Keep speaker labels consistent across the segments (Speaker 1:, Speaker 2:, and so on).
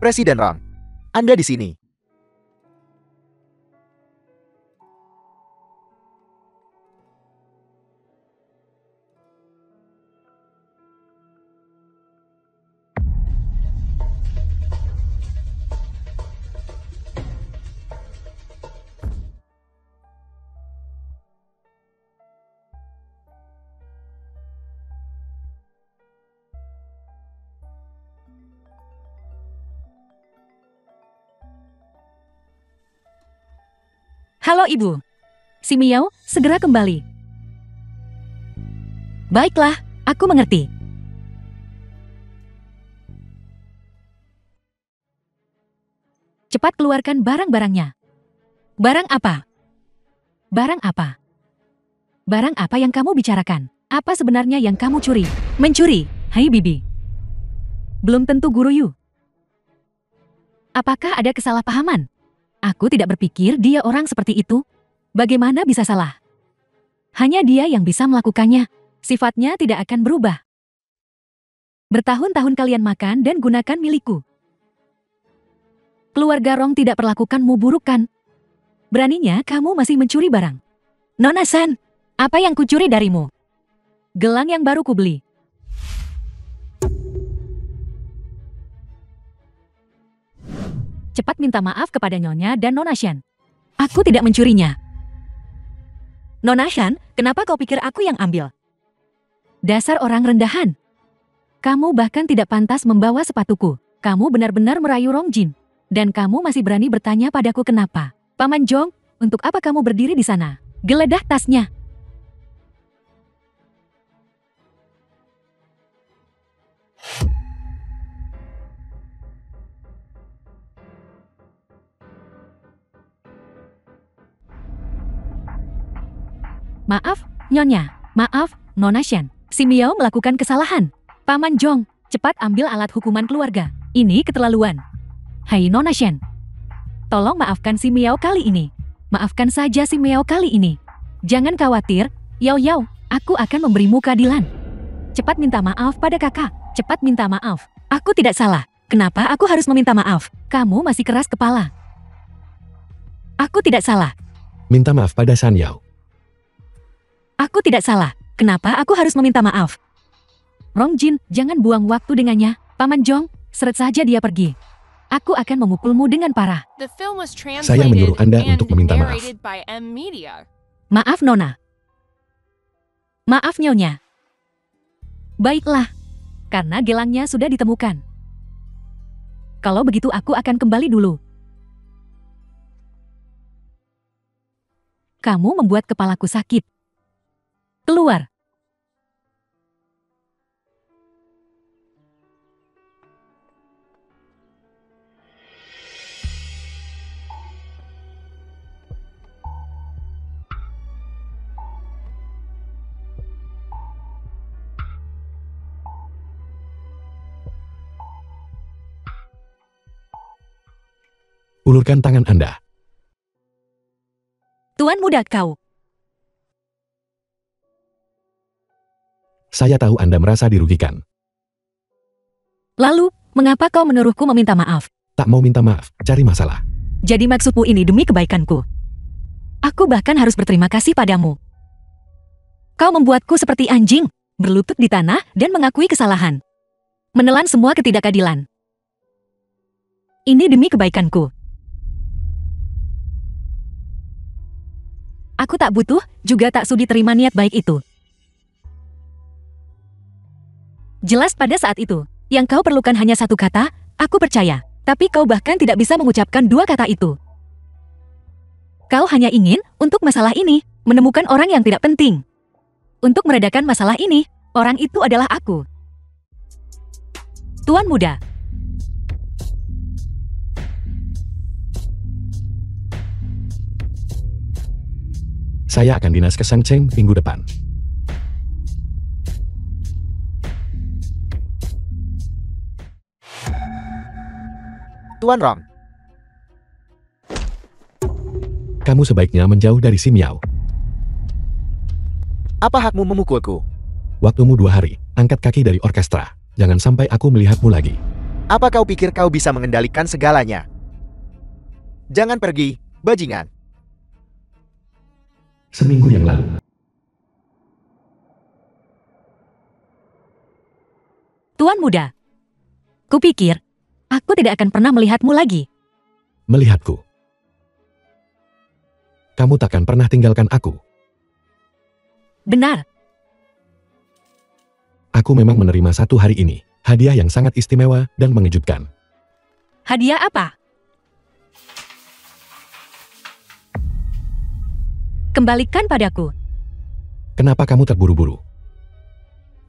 Speaker 1: Presiden Rong, Anda di sini.
Speaker 2: Halo Ibu. Si Miao segera kembali. Baiklah, aku mengerti. Cepat keluarkan barang-barangnya. Barang apa? Barang apa? Barang apa yang kamu bicarakan? Apa sebenarnya yang kamu curi? Mencuri, hai Bibi. Belum tentu Guru Yu. Apakah ada kesalahpahaman? Aku tidak berpikir dia orang seperti itu. Bagaimana bisa salah? Hanya dia yang bisa melakukannya. Sifatnya tidak akan berubah. Bertahun-tahun kalian makan dan gunakan milikku. Keluarga Rong tidak perlakukanmu buruk kan? Beraninya kamu masih mencuri barang. Nona San, apa yang kucuri darimu? Gelang yang baru kubeli. Cepat minta maaf kepada Nyonya dan Nona Shan. Aku tidak mencurinya. Nona Shan, kenapa kau pikir aku yang ambil? Dasar orang rendahan. Kamu bahkan tidak pantas membawa sepatuku. Kamu benar-benar merayu Rong Jin. Dan kamu masih berani bertanya padaku kenapa. Paman Jong, untuk apa kamu berdiri di sana? Geledah tasnya. Maaf, Nyonya. Maaf, Nona Shan. Si Miao melakukan kesalahan. Paman Jong, cepat ambil alat hukuman keluarga. Ini keterlaluan. Hai Nona Shan. Tolong maafkan si Miao kali ini. Maafkan saja si Miao kali ini. Jangan khawatir, Yao Yao, aku akan memberimu keadilan. Cepat minta maaf pada kakak. Cepat minta maaf. Aku tidak salah. Kenapa aku harus meminta maaf? Kamu masih keras kepala. Aku tidak salah.
Speaker 3: Minta maaf pada San Yao.
Speaker 2: Aku tidak salah. Kenapa aku harus meminta maaf? Rong Jin, jangan buang waktu dengannya. Paman Jong, seret saja dia pergi. Aku akan memukulmu dengan parah.
Speaker 3: Saya menyuruh Anda untuk meminta maaf.
Speaker 2: Maaf Nona. Maaf Nyonya. Baiklah, karena gelangnya sudah ditemukan. Kalau begitu aku akan kembali dulu. Kamu membuat kepalaku sakit. Keluar.
Speaker 3: Ulurkan tangan Anda.
Speaker 2: Tuan muda kau.
Speaker 3: Saya tahu Anda merasa dirugikan.
Speaker 2: Lalu, mengapa kau menyuruhku meminta maaf?
Speaker 3: Tak mau minta maaf, cari masalah.
Speaker 2: Jadi maksudmu ini demi kebaikanku. Aku bahkan harus berterima kasih padamu. Kau membuatku seperti anjing, berlutut di tanah dan mengakui kesalahan. Menelan semua ketidakadilan. Ini demi kebaikanku. Aku tak butuh, juga tak sudi terima niat baik itu. Jelas pada saat itu, yang kau perlukan hanya satu kata, aku percaya. Tapi kau bahkan tidak bisa mengucapkan dua kata itu. Kau hanya ingin, untuk masalah ini, menemukan orang yang tidak penting. Untuk meredakan masalah ini, orang itu adalah aku. Tuan muda.
Speaker 3: Saya akan dinas ke Shangcheng minggu depan.
Speaker 1: Tuan Rong.
Speaker 3: Kamu sebaiknya menjauh dari si Miao.
Speaker 1: Apa hakmu memukulku?
Speaker 3: Waktumu 2 hari, angkat kaki dari orkestra. Jangan sampai aku melihatmu lagi.
Speaker 1: Apa kau pikir kau bisa mengendalikan segalanya? Jangan pergi, bajingan.
Speaker 3: Seminggu yang lalu,
Speaker 2: Tuan muda. Kupikir, aku tidak akan pernah melihatmu lagi.
Speaker 3: melihatku. Kamu takkan pernah tinggalkan aku.
Speaker 2: Benar,
Speaker 3: Aku memang menerima satu hari ini, hadiah yang sangat istimewa dan mengejutkan.
Speaker 2: hadiah apa? Kembalikan padaku.
Speaker 3: Kenapa kamu terburu-buru?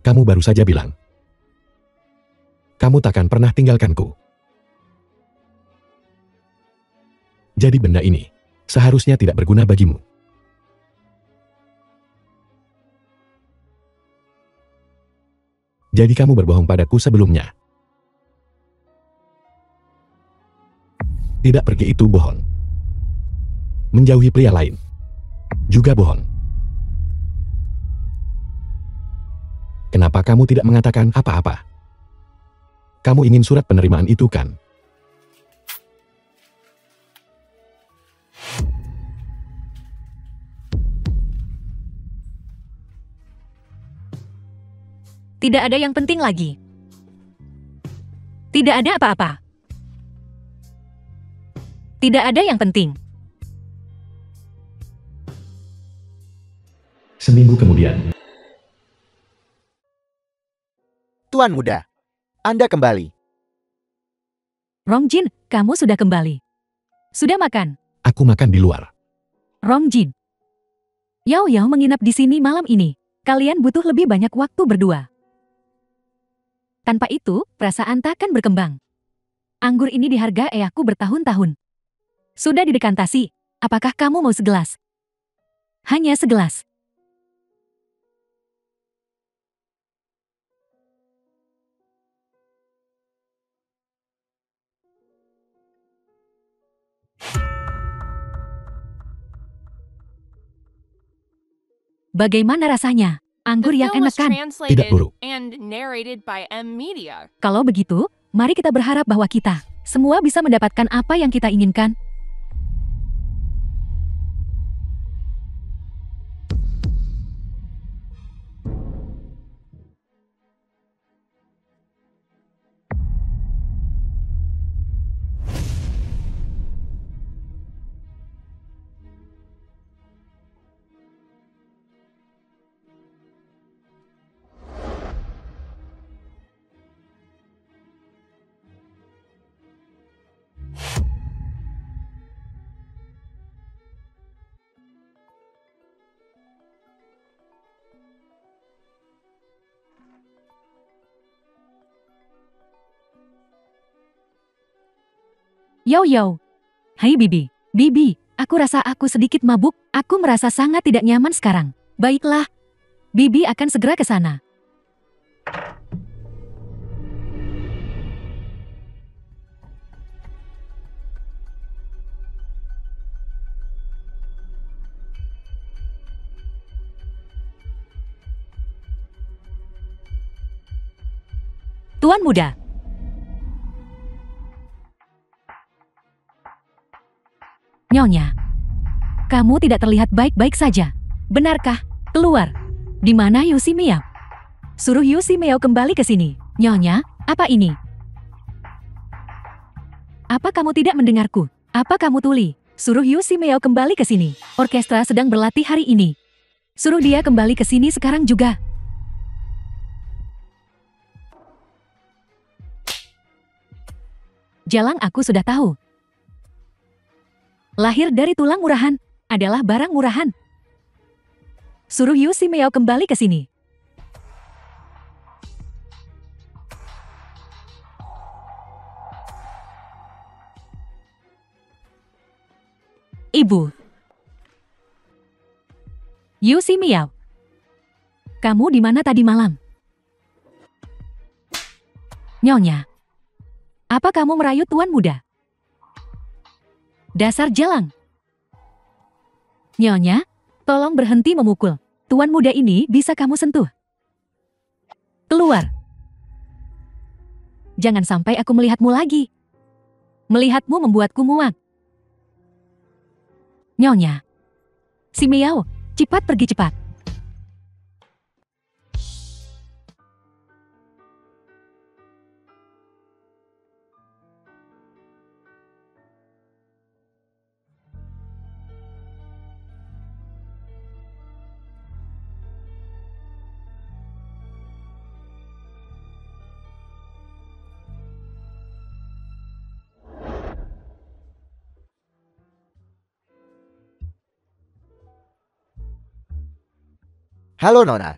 Speaker 3: Kamu baru saja bilang. Kamu takkan pernah tinggalkanku. Jadi benda ini seharusnya tidak berguna bagimu. Jadi kamu berbohong padaku sebelumnya. Tidak pergi itu bohong. Menjauhi pria lain juga bohong. Kenapa kamu tidak mengatakan apa-apa? Kamu ingin surat penerimaan itu kan?
Speaker 2: Tidak ada yang penting lagi. Tidak ada apa-apa. Tidak ada yang penting.
Speaker 3: Seminggu kemudian,
Speaker 1: Tuan muda, Anda kembali.
Speaker 2: Rongjin, kamu sudah kembali. Sudah makan?
Speaker 3: aku makan di luar.
Speaker 2: Rongjin. Yao Yao menginap di sini malam ini. Kalian butuh lebih banyak waktu berdua. Tanpa itu, perasaan takkan berkembang. Anggur ini dihargai aku bertahun-tahun. Sudah didekantasi. Apakah kamu mau segelas? Hanya segelas. Bagaimana rasanya? Anggur yang enak kan?
Speaker 3: Tidak buruk.
Speaker 4: And narrated by M Media.
Speaker 2: Kalau begitu, mari kita berharap bahwa kita semua bisa mendapatkan apa yang kita inginkan. Yao Yao. Hai Bibi. Bibi, aku rasa aku sedikit mabuk. Aku merasa sangat tidak nyaman sekarang. Baiklah. Bibi akan segera ke sana. Tuan muda. Nyonya, kamu tidak terlihat baik-baik saja. Benarkah? Keluar. Di mana Yusi Miao? Suruh Yusi Miao kembali ke sini. Nyonya, apa ini? Apa kamu tidak mendengarku? Apa kamu tuli? Suruh Yusi Miao kembali ke sini. Orkestra sedang berlatih hari ini. Suruh dia kembali ke sini sekarang juga. Jalang aku sudah tahu. Lahir dari tulang murahan adalah barang murahan. Suruh Yusi Miao kembali ke sini. Ibu. Yusi Miao. Kamu di mana tadi malam? Nyonya. Apa kamu merayut tuan muda? Dasar jalang. Nyonya, tolong berhenti memukul. Tuan muda ini bisa kamu sentuh. Keluar. Jangan sampai aku melihatmu lagi. Melihatmu membuatku muak. Nyonya. Si Miao, cepat pergi cepat.
Speaker 1: Halo Nona.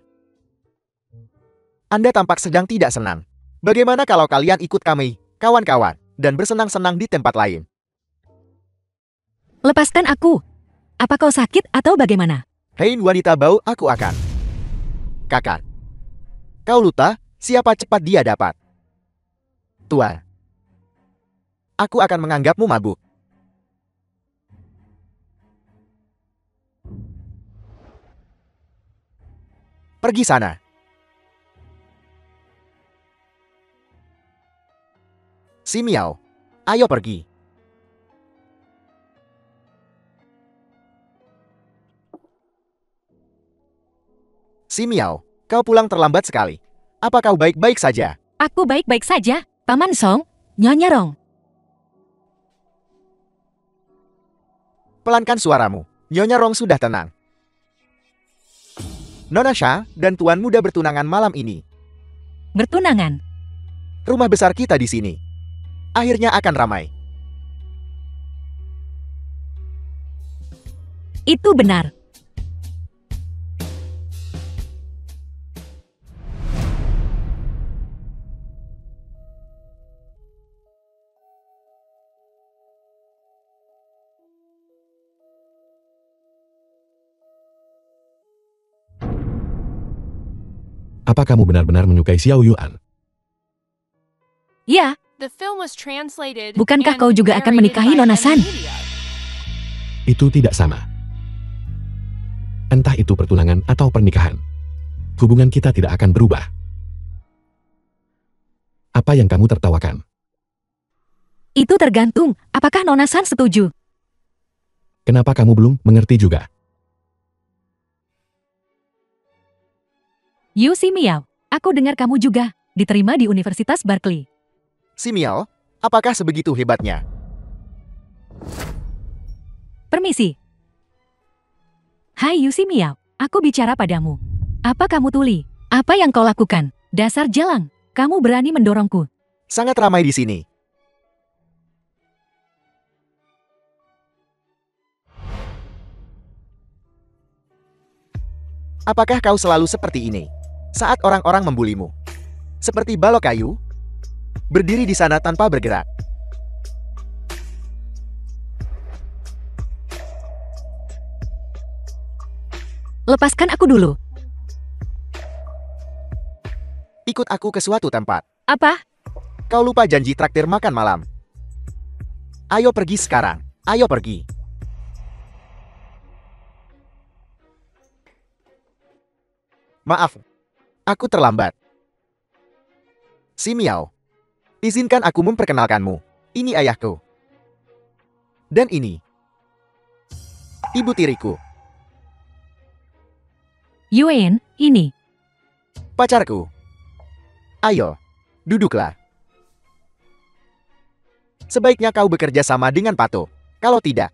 Speaker 1: Anda tampak sedang tidak senang. Bagaimana kalau kalian ikut kami, kawan-kawan, dan bersenang-senang di tempat lain?
Speaker 2: Lepaskan aku. Apa kau sakit atau bagaimana?
Speaker 1: Hei wanita bau, aku akan. Kakak. Kau luta, siapa cepat dia dapat. Tuan. Aku akan menganggapmu mabuk. Pergi sana. Si Miao, ayo pergi. Si Miao, kau pulang terlambat sekali. Apa kau baik-baik saja?
Speaker 2: Aku baik-baik saja, Paman Song, Nyonya Rong.
Speaker 1: Pelankan suaramu. Nyonya Rong sudah tenang. Nona Sha dan Tuan Muda bertunangan malam ini.
Speaker 2: Bertunangan.
Speaker 1: Rumah besar kita di sini. Akhirnya akan ramai.
Speaker 2: Itu benar.
Speaker 3: Apa kamu benar-benar menyukai Xiao Yuan?
Speaker 2: Ya,
Speaker 4: The film was translated.
Speaker 2: Bukankah
Speaker 4: and
Speaker 2: kau juga akan
Speaker 4: narrated
Speaker 2: menikahi
Speaker 4: by
Speaker 2: Nona
Speaker 4: M
Speaker 2: San?
Speaker 4: Media.
Speaker 3: Itu tidak sama. Entah itu pertunangan atau pernikahan. Hubungan kita tidak akan berubah. Apa yang kamu tertawakan?
Speaker 2: itu tergantung. Apakah Nona San setuju?
Speaker 3: Kenapa kamu belum mengerti juga?
Speaker 2: Yu Si Miao, aku dengar kamu juga diterima di Universitas Berkeley.
Speaker 1: Si Miao, apakah sebegitu hebatnya?
Speaker 2: Permisi. Hai Yu Si Miao, aku bicara padamu. Apa kamu tuli? Apa yang kau lakukan? Dasar jalang, kamu berani mendorongku.
Speaker 1: Sangat ramai di sini. Apakah kau selalu seperti ini saat orang-orang membulimu? Seperti balok kayu, berdiri di sana tanpa bergerak.
Speaker 2: Lepaskan aku dulu.
Speaker 1: Ikut aku ke suatu tempat.
Speaker 2: Apa?
Speaker 1: Kau lupa janji traktir makan malam. Ayo pergi sekarang. Ayo pergi. Maaf, aku terlambat. Si Miao, izinkan aku memperkenalkanmu. Ini ayahku. Dan ini ibu tiriku,
Speaker 2: Yuen, ini.
Speaker 1: pacarku. Ayo, duduklah. Sebaiknya kau bekerja sama dengan Pato. Kalau tidak,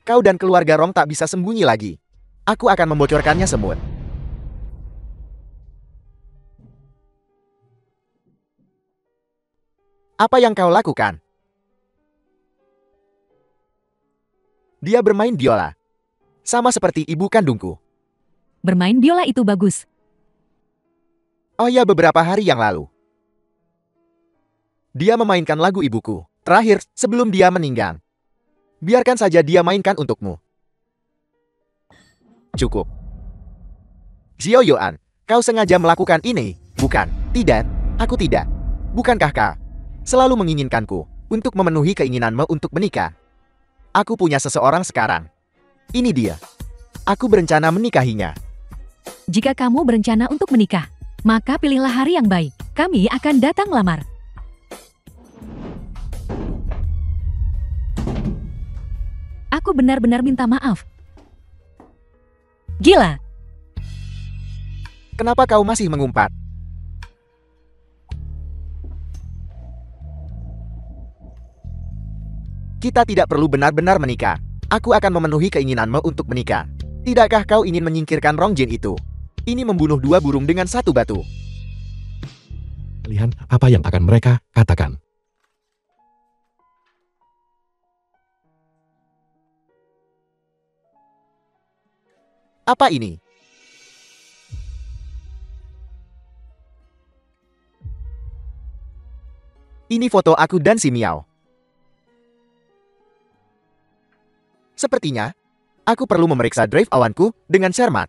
Speaker 1: kau dan keluarga Rong tak bisa sembunyi lagi. Aku akan membocorkannya semua. Apa yang kau lakukan? Dia bermain biola. Sama seperti ibu kandungku.
Speaker 2: Bermain biola itu bagus.
Speaker 1: Oh ya, beberapa hari yang lalu. Dia memainkan lagu ibuku. Terakhir, sebelum dia meninggal. Biarkan saja dia mainkan untukmu. Cukup. Xiao Yuan, kau sengaja melakukan ini, bukan? Tidak, aku tidak. Bukankah kau selalu menginginkanku untuk memenuhi keinginanmu untuk menikah? Aku punya seseorang sekarang. Ini dia. Aku berencana menikahinya.
Speaker 2: Jika kamu berencana untuk menikah, maka pilihlah hari yang baik. Kami akan datang lamar. Aku benar-benar minta maaf. Gila,
Speaker 1: Kenapa kau masih mengumpat? Kita tidak perlu benar-benar menikah. Aku akan memenuhi keinginanmu untuk menikah. Tidakkah kau ingin menyingkirkan Rongjin itu? Ini membunuh dua burung dengan satu batu.
Speaker 3: Lihat apa yang akan mereka katakan.
Speaker 1: Apa ini? Ini foto aku dan si Miao. Sepertinya, aku perlu memeriksa drive awanku dengan cermat.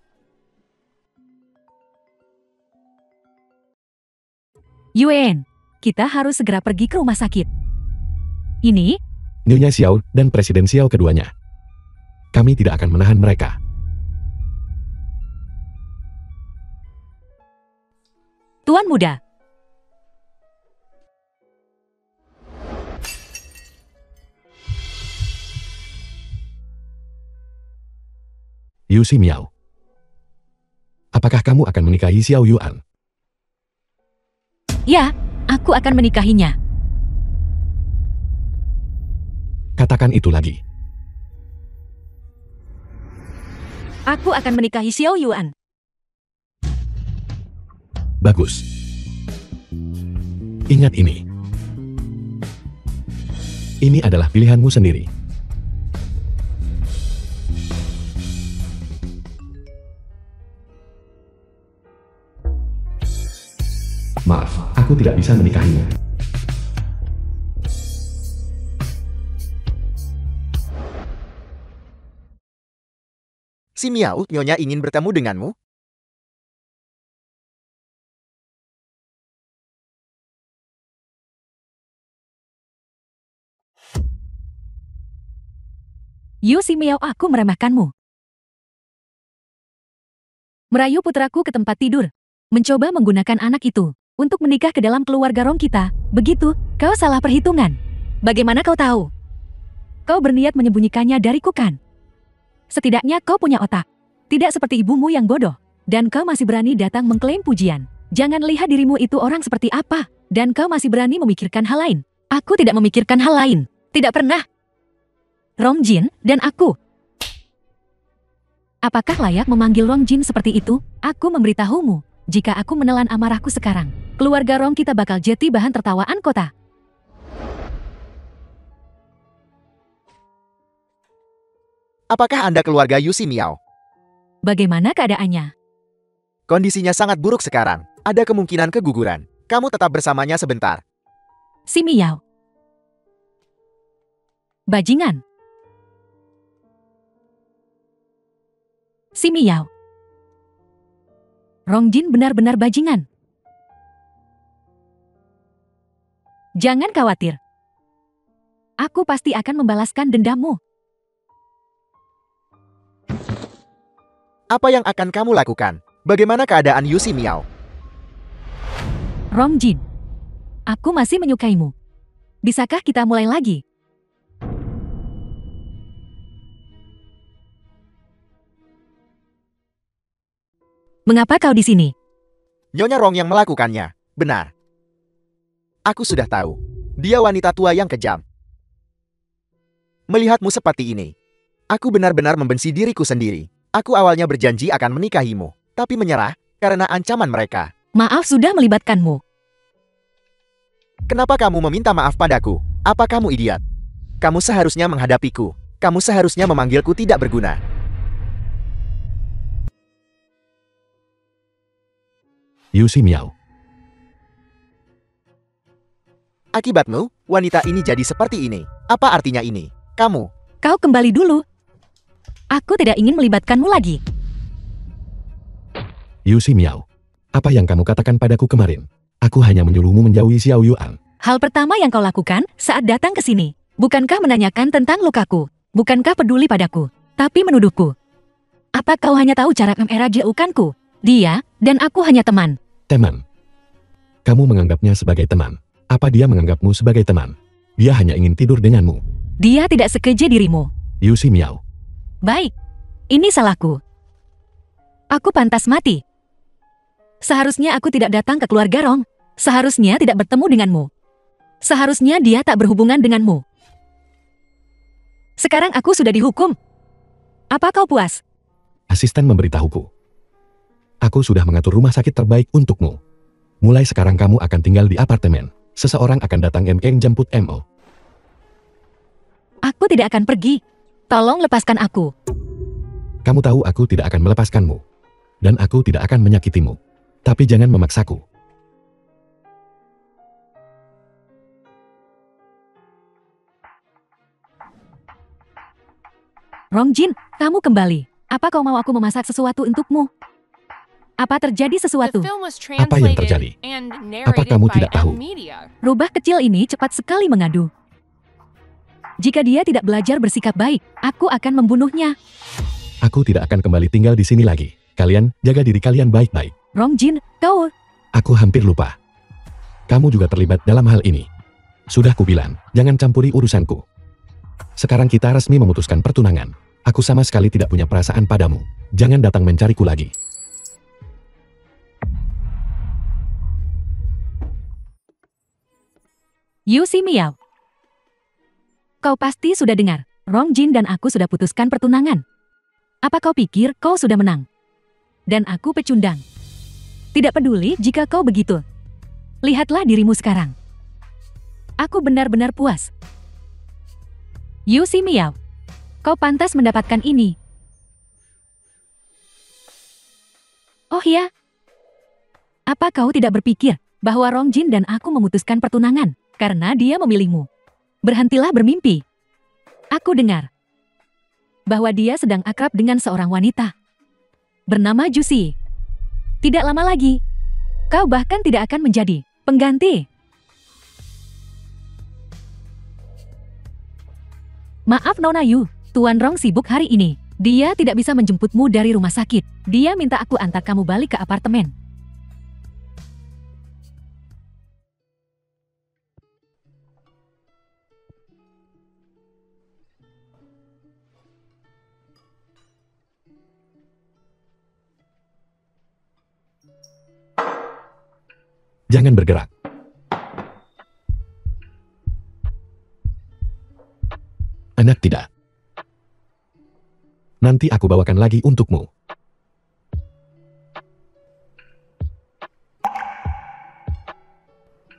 Speaker 2: Yuen, kita harus segera pergi ke rumah sakit. Ini,
Speaker 3: Nyonya Xiao dan Presiden Xiao keduanya. Kami tidak akan menahan mereka.
Speaker 2: Tuan Muda.
Speaker 3: Yu Si Miao. Apakah kamu akan menikahi Xiao Yuan?
Speaker 2: Ya, aku akan menikahinya.
Speaker 3: Katakan itu lagi.
Speaker 2: Aku akan menikahi Xiao Yuan.
Speaker 3: Bagus. Ingat ini. Ini adalah pilihanmu sendiri. Maaf, aku tidak bisa menikahimu.
Speaker 1: Si Miao, Nyonya ingin bertemu denganmu?
Speaker 2: Yu Si Miao, aku meremehkanmu. Merayu putraku ke tempat tidur. Mencoba menggunakan anak itu untuk menikah ke dalam keluarga Rong kita. Begitu, kau salah perhitungan. Bagaimana kau tahu? Kau berniat menyembunyikannya dariku kan? Setidaknya kau punya otak. Tidak seperti ibumu yang bodoh. Dan kau masih berani datang mengklaim pujian. Jangan lihat dirimu itu orang seperti apa. Dan kau masih berani memikirkan hal lain. Aku tidak memikirkan hal lain. Tidak pernah. Rongjin dan aku. Apakah layak memanggil Rongjin seperti itu? Aku memberitahumu. Jika aku menelan amarahku sekarang, keluarga Rong kita bakal jadi bahan tertawaan kota.
Speaker 1: Apakah Anda keluarga Yu Si Miao?
Speaker 2: Bagaimana keadaannya?
Speaker 1: Kondisinya sangat buruk sekarang. Ada kemungkinan keguguran. Kamu tetap bersamanya sebentar.
Speaker 2: Si Miao. Bajingan. Si Miao. Rongjin benar-benar bajingan. Jangan khawatir. Aku pasti akan membalaskan dendammu.
Speaker 1: Apa yang akan kamu lakukan? Bagaimana keadaan Yu Si Miao?
Speaker 2: Rongjin. Aku masih menyukaimu. Bisakah kita mulai lagi? Mengapa kau di sini?
Speaker 1: Nyonya Rong yang melakukannya. Benar. Aku sudah tahu. Dia wanita tua yang kejam. Melihatmu seperti ini, aku benar-benar membenci diriku sendiri. Aku awalnya berjanji akan menikahimu, tapi menyerah karena ancaman mereka.
Speaker 2: Maaf sudah melibatkanmu.
Speaker 1: Kenapa kamu meminta maaf padaku? Apa kamu idiot? Kamu seharusnya menghadapiku. Kamu seharusnya memanggilku tidak berguna.
Speaker 3: Yu Si Miao.
Speaker 1: Akibatmu, wanita ini jadi seperti ini. Apa artinya ini? Kamu.
Speaker 2: Kau kembali dulu. Aku tidak ingin melibatkanmu lagi.
Speaker 3: Yu Si Miao. Apa yang kamu katakan padaku kemarin? Aku hanya menyuruhmu menjauhi Xiao Yuan.
Speaker 2: Hal pertama yang kau lakukan saat datang ke sini, bukankah menanyakan tentang lukaku? Bukankah peduli padaku? Tapi menuduhku. Apa kau hanya tahu cara mengerajaukanku? Dia dan aku hanya teman.
Speaker 3: Teman. Kamu menganggapnya sebagai teman. Apa dia menganggapmu sebagai teman? Dia hanya ingin tidur denganmu.
Speaker 2: Dia tidak sekeji dirimu.
Speaker 3: Yu Si Miao.
Speaker 2: Baik, ini salahku. Aku pantas mati. Seharusnya aku tidak datang ke keluarga Rong. Seharusnya tidak bertemu denganmu. Seharusnya dia tak berhubungan denganmu. Sekarang aku sudah dihukum. Apa kau puas?
Speaker 3: Asisten memberitahuku. Aku sudah mengatur rumah sakit terbaik untukmu. Mulai sekarang kamu akan tinggal di apartemen. Seseorang akan datang jemput Mo.
Speaker 2: Aku tidak akan pergi. Tolong lepaskan aku.
Speaker 3: Kamu tahu aku tidak akan melepaskanmu. Dan aku tidak akan menyakitimu. Tapi jangan memaksaku.
Speaker 2: Rongjin, kamu kembali. Apa kau mau aku memasak sesuatu untukmu? Apa terjadi
Speaker 4: The
Speaker 2: sesuatu?
Speaker 4: film was
Speaker 3: Apa yang terjadi?
Speaker 4: translated and
Speaker 3: Apa
Speaker 4: narrated
Speaker 3: kamu
Speaker 4: by
Speaker 3: tidak tahu?
Speaker 4: N Media.
Speaker 2: Rubah kecil ini cepat sekali mengadu. Jika dia tidak belajar bersikap baik, aku akan membunuhnya.
Speaker 3: Aku tidak akan kembali tinggal di sini lagi. Kalian, jaga diri kalian baik-baik.
Speaker 2: Rongjin, kau...
Speaker 3: Aku hampir lupa. Kamu juga terlibat dalam hal ini. Sudah kubilang, jangan campuri urusanku. Sekarang kita resmi memutuskan pertunangan. Aku sama sekali tidak punya perasaan padamu. Jangan datang mencariku lagi.
Speaker 2: Yu Si Miao. Kau pasti sudah dengar. Rongjin dan aku sudah putuskan pertunangan. Apa kau pikir kau sudah menang? Dan aku pecundang. Tidak peduli jika kau begitu. Lihatlah dirimu sekarang. Aku benar-benar puas. Yu Si Miao. Kau pantas mendapatkan ini. Oh ya? Apa kau tidak berpikir bahwa Rongjin dan aku memutuskan pertunangan karena dia memilihmu? Berhentilah bermimpi. Aku dengar bahwa dia sedang akrab dengan seorang wanita bernama Jusi. Tidak lama lagi, kau bahkan tidak akan menjadi pengganti. Maaf Nona Yu, Tuan Rong sibuk hari ini. Dia tidak bisa menjemputmu dari rumah sakit. Dia minta aku antar kamu balik ke apartemen.
Speaker 3: Jangan bergerak. Anak tidak. Nanti aku bawakan lagi untukmu.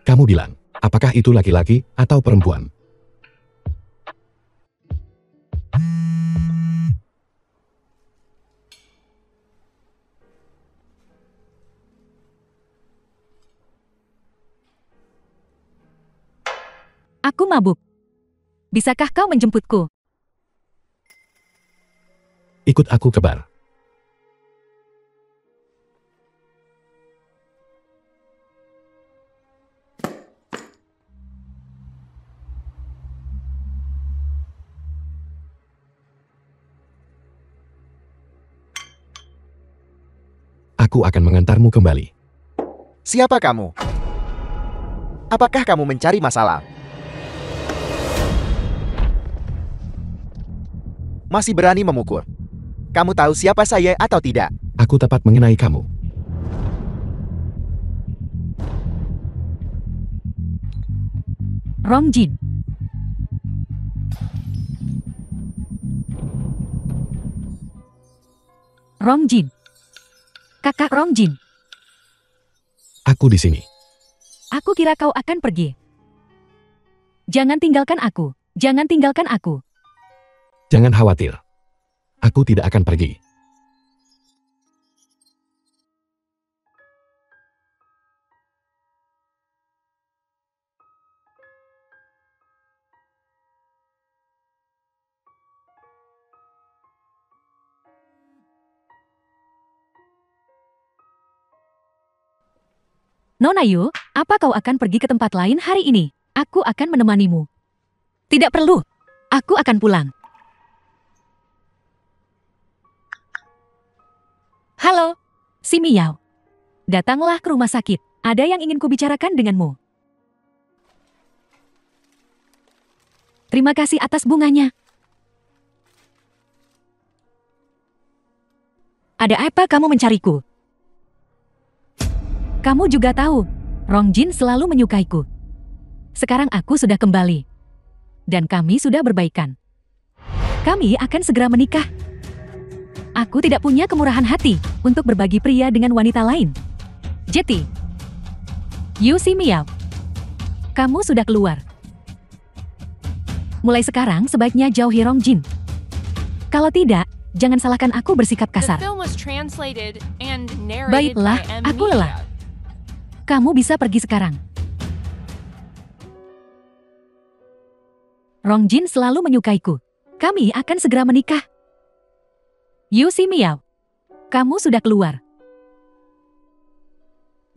Speaker 3: Kamu bilang, apakah itu laki-laki atau perempuan?
Speaker 2: Aku mabuk. Bisakah kau menjemputku?
Speaker 3: Ikut aku ke bar. Aku akan mengantarmu kembali.
Speaker 1: Siapa kamu? Apakah kamu mencari masalah? Masih berani memukul? Kamu tahu siapa saya atau tidak?
Speaker 3: Aku tepat mengenai kamu.
Speaker 2: Rongjin. Rongjin. Kakak Rongjin.
Speaker 3: Aku di sini.
Speaker 2: Aku kira kau akan pergi. Jangan tinggalkan aku. Jangan tinggalkan aku.
Speaker 3: Jangan khawatir. Aku tidak akan pergi.
Speaker 2: Nona Yu, apa kau akan pergi ke tempat lain hari ini? Aku akan menemanimu. Tidak perlu. Aku akan pulang. Halo, Si Miao. Datanglah ke rumah sakit. Ada yang ingin kubicarakan denganmu. Terima kasih atas bunganya. Ada apa kamu mencariku? Kamu juga tahu, Rongjin selalu menyukaiku. Sekarang aku sudah kembali. Dan kami sudah berbaikan. Kami akan segera menikah. Aku tidak punya kemurahan hati untuk berbagi pria dengan wanita lain. Jeti. Yu Si Miao. Kamu sudah keluar. Mulai sekarang sebaiknya jauhi Rongjin. Kalau tidak, jangan salahkan aku bersikap
Speaker 4: The
Speaker 2: kasar.
Speaker 4: film was translated and narrated
Speaker 2: Baiklah,
Speaker 4: by M.
Speaker 2: aku lelah.
Speaker 4: Media.
Speaker 2: Kamu bisa pergi sekarang. Rongjin selalu menyukaiku. Kami akan segera menikah. Yu Si Miao. Kamu sudah keluar.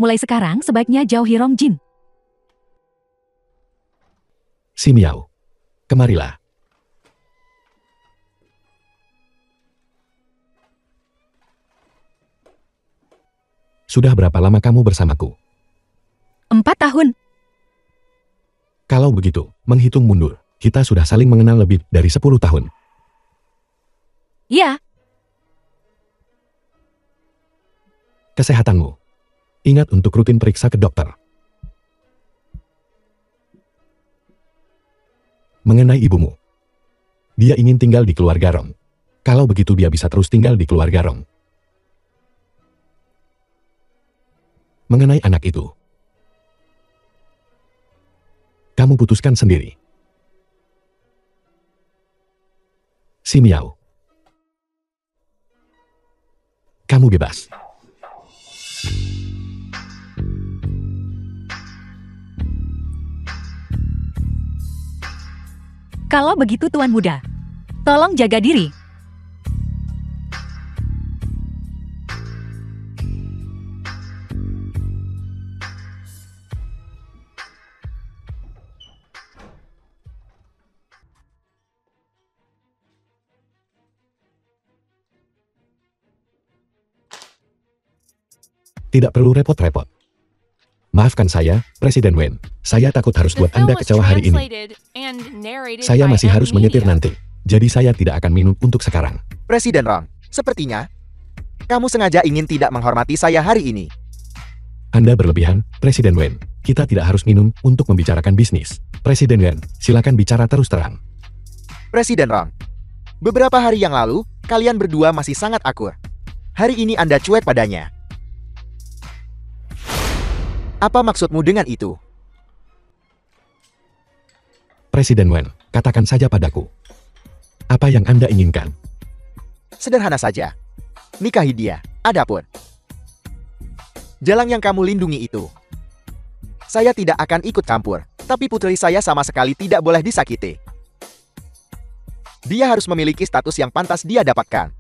Speaker 2: Mulai sekarang sebaiknya jauhi Rongjin.
Speaker 3: Si Miao. Kemarilah. Sudah berapa lama kamu bersamaku?
Speaker 2: 4 tahun.
Speaker 3: Kalau begitu, menghitung mundur, kita sudah saling mengenal lebih dari 10 tahun.
Speaker 2: Ya,
Speaker 3: Kesehatanmu. Ingat untuk rutin periksa ke dokter. Mengenai ibumu. Dia ingin tinggal di keluarga Rong. Kalau begitu dia bisa terus tinggal di keluarga Rong. Mengenai anak itu. Kamu putuskan sendiri. Si Miao. Kamu bebas.
Speaker 2: kalau begitu Tuan Muda, tolong jaga diri.
Speaker 3: Tidak perlu repot-repot. Maafkan saya, Presiden Wen. Saya takut harus
Speaker 4: The
Speaker 3: buat
Speaker 4: film
Speaker 3: Anda
Speaker 4: was
Speaker 3: kecewa hari ini.
Speaker 4: translated and narrated
Speaker 3: Saya
Speaker 4: by
Speaker 3: masih
Speaker 4: M.
Speaker 3: harus menyetir
Speaker 4: Media.
Speaker 3: nanti. Jadi saya tidak akan minum untuk sekarang.
Speaker 1: Presiden Rong, sepertinya kamu sengaja ingin tidak menghormati saya hari ini.
Speaker 3: Anda berlebihan, Presiden Wen. Kita tidak harus minum untuk membicarakan bisnis. Presiden Wen, silakan bicara terus terang.
Speaker 1: Presiden Rong, beberapa hari yang lalu, kalian berdua masih sangat akur. Hari ini Anda cuek padanya. Apa maksudmu dengan itu?
Speaker 3: Presiden Wen, katakan saja padaku. Apa yang Anda inginkan?
Speaker 1: Sederhana saja. Nikahi dia, adapun jalan yang kamu lindungi itu. Saya tidak akan ikut campur, tapi putri saya sama sekali tidak boleh disakiti. Dia harus memiliki status yang pantas dia dapatkan.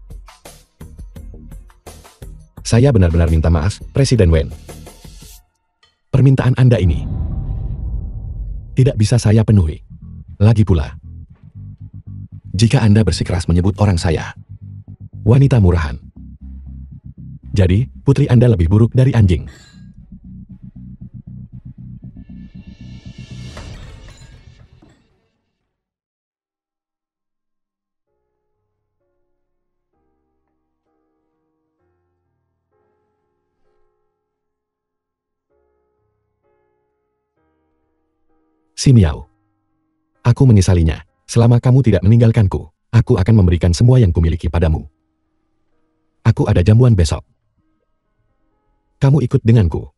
Speaker 3: Saya benar-benar minta maaf, Presiden Wen. Permintaan Anda ini tidak bisa saya penuhi. Lagi pula, jika Anda bersikeras menyebut orang saya wanita murahan, jadi putri Anda lebih buruk dari anjing. Si Miao. Aku menyesalinya. Selama kamu tidak meninggalkanku, aku akan memberikan semua yang kumiliki padamu. Aku ada jamuan besok. Kamu ikut denganku.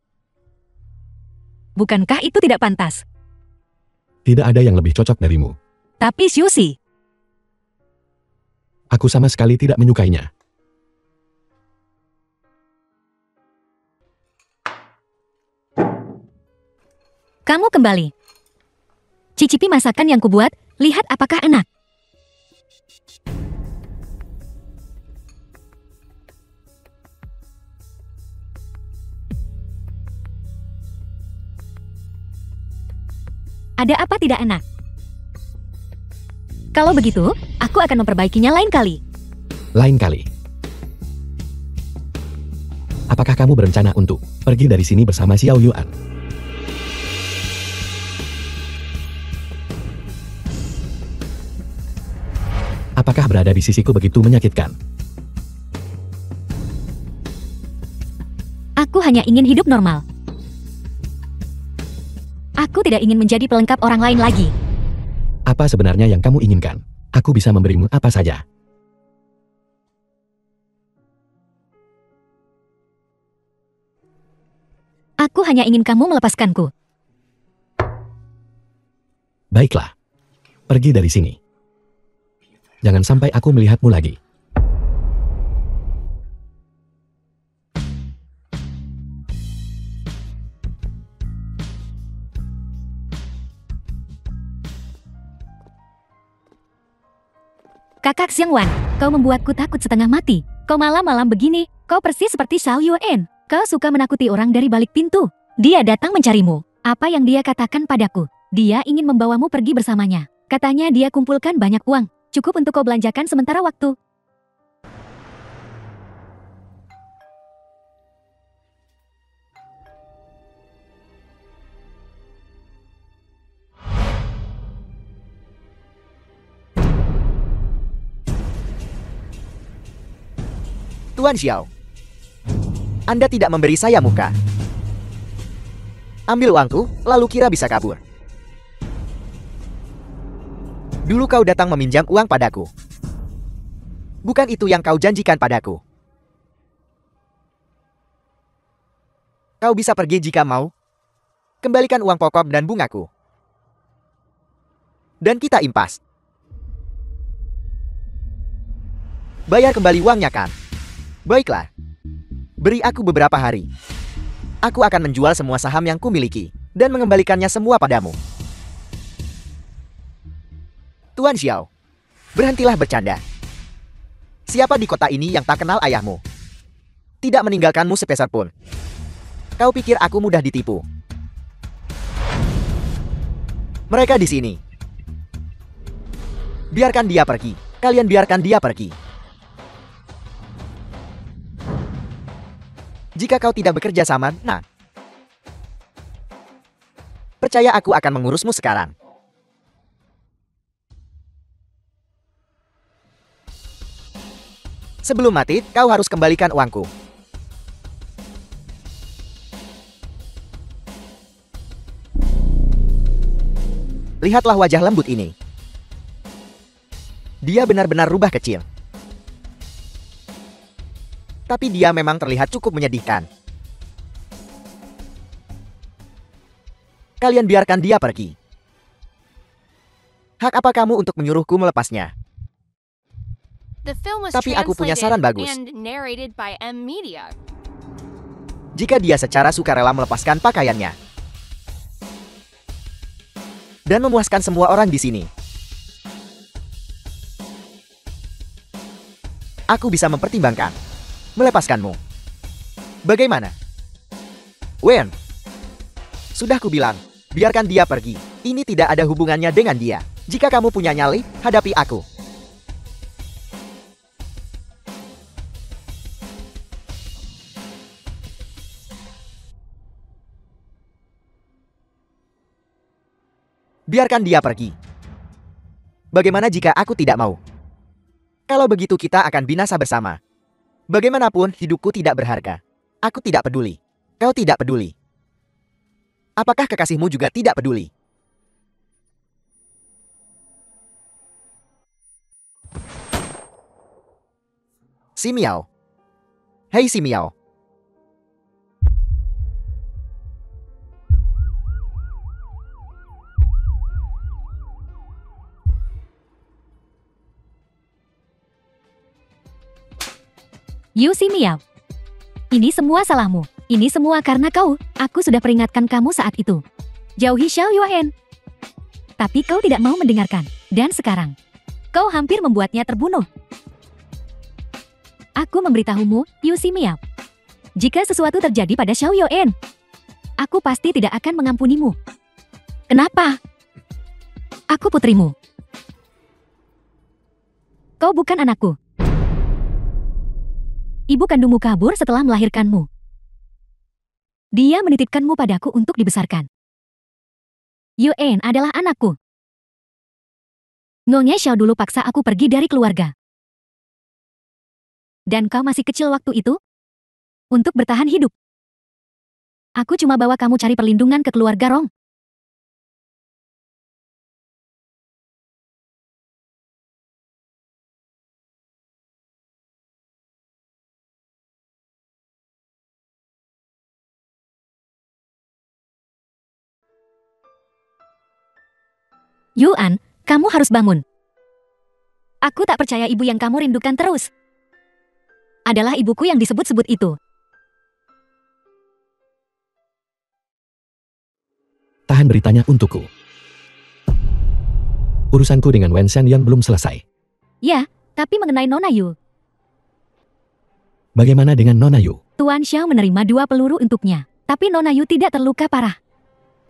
Speaker 2: Bukankah itu tidak pantas?
Speaker 3: Tidak ada yang lebih cocok darimu.
Speaker 2: Tapi Xusi,
Speaker 3: Aku sama sekali tidak menyukainya.
Speaker 2: kamu kembali. Cicipi masakan yang kubuat, lihat apakah enak. Ada apa tidak enak? Kalau begitu, aku akan memperbaikinya lain kali.
Speaker 3: Lain kali. Apakah kamu berencana untuk pergi dari sini bersama Xiao Yuan? Apakah berada di sisiku begitu menyakitkan?
Speaker 2: hanya ingin hidup normal. Aku tidak ingin menjadi pelengkap orang lain lagi.
Speaker 3: Apa sebenarnya yang kamu inginkan? Aku bisa memberimu apa saja.
Speaker 2: Aku hanya ingin kamu melepaskanku.
Speaker 3: Baiklah. Pergi dari sini. Jangan sampai aku melihatmu lagi.
Speaker 2: Kakak Xiangwan, kau membuatku takut setengah mati. Kau malam-malam begini, kau persis seperti Xiao Yuan. Kau suka menakuti orang dari balik pintu. Dia datang mencarimu. Apa yang dia katakan padaku? Dia ingin membawamu pergi bersamanya. Katanya dia kumpulkan banyak uang. Cukup untuk kau belanjakan sementara waktu.
Speaker 1: Tuan Xiao, Anda tidak memberi saya muka. Ambil uangku, lalu kira bisa kabur. Dulu kau datang meminjam uang padaku. Bukan itu yang kau janjikan padaku. Kau bisa pergi jika mau. Kembalikan uang pokok dan bungaku. Dan kita impas. Bayar kembali uangnya kan? Baiklah. Beri aku beberapa hari. Aku akan menjual semua saham yang kumiliki dan mengembalikannya semua padamu. Tuan Xiao, berhentilah bercanda. Siapa di kota ini yang tak kenal ayahmu? Tidak meninggalkanmu sepeser pun. Kau pikir aku mudah ditipu? Mereka di sini. Biarkan dia pergi. Kalian biarkan dia pergi. Jika kau tidak bekerja sama, nah. Percaya aku akan mengurusmu sekarang. Sebelum mati, kau harus kembalikan uangku. Lihatlah wajah lembut ini. Dia benar-benar rubah kecil. Tapi dia memang terlihat cukup menyedihkan. Kalian biarkan dia pergi. Hak apa kamu untuk menyuruhku melepasnya?
Speaker 4: Tapi
Speaker 1: aku punya saran bagus.
Speaker 4: By M Media.
Speaker 1: Jika dia secara sukarela melepaskan pakaiannya dan memuaskan semua orang di sini, aku bisa mempertimbangkan melepaskanmu. Bagaimana? Wen, sudah kubilang, biarkan dia pergi. Ini tidak ada hubungannya dengan dia. Jika kamu punya nyali, hadapi aku. Biarkan dia pergi. Bagaimana jika aku tidak mau? Kalau begitu kita akan binasa bersama. Bagaimanapun hidupku tidak berharga. Aku tidak peduli. Kau tidak peduli. Apakah kekasihmu juga tidak peduli? Si Miao. Hei si Miao.
Speaker 2: Yu Si Miao. Ini semua salahmu. Ini semua karena kau. Aku sudah peringatkan kamu saat itu. Jauhi Xiao Yuan. Tapi kau tidak mau mendengarkan. Dan sekarang, kau hampir membuatnya terbunuh. Aku memberitahumu, Yu Si Miao. Jika sesuatu terjadi pada Xiao Yuan, aku pasti tidak akan mengampunimu. Kenapa? Aku putrimu. Kau bukan anakku. Ibu kandungmu kabur setelah melahirkanmu. Dia menitipkanmu padaku untuk dibesarkan. Yuan adalah anakku. Nyonya Xiao dulu paksa aku pergi dari keluarga. Dan kau masih kecil waktu itu? Untuk bertahan hidup. Aku cuma bawa kamu cari perlindungan ke keluarga Rong. Yuan, kamu harus bangun. Aku tak percaya ibu yang kamu rindukan terus adalah ibuku yang disebut-sebut itu.
Speaker 3: Tahan beritanya untukku. Urusanku dengan Wenshan yang belum selesai.
Speaker 2: Ya, tapi mengenai Nona Yu,
Speaker 3: Bagaimana dengan Nona Yu?
Speaker 2: Tuan Xiao menerima 2 peluru untuknya. Tapi Nona Yu tidak terluka parah.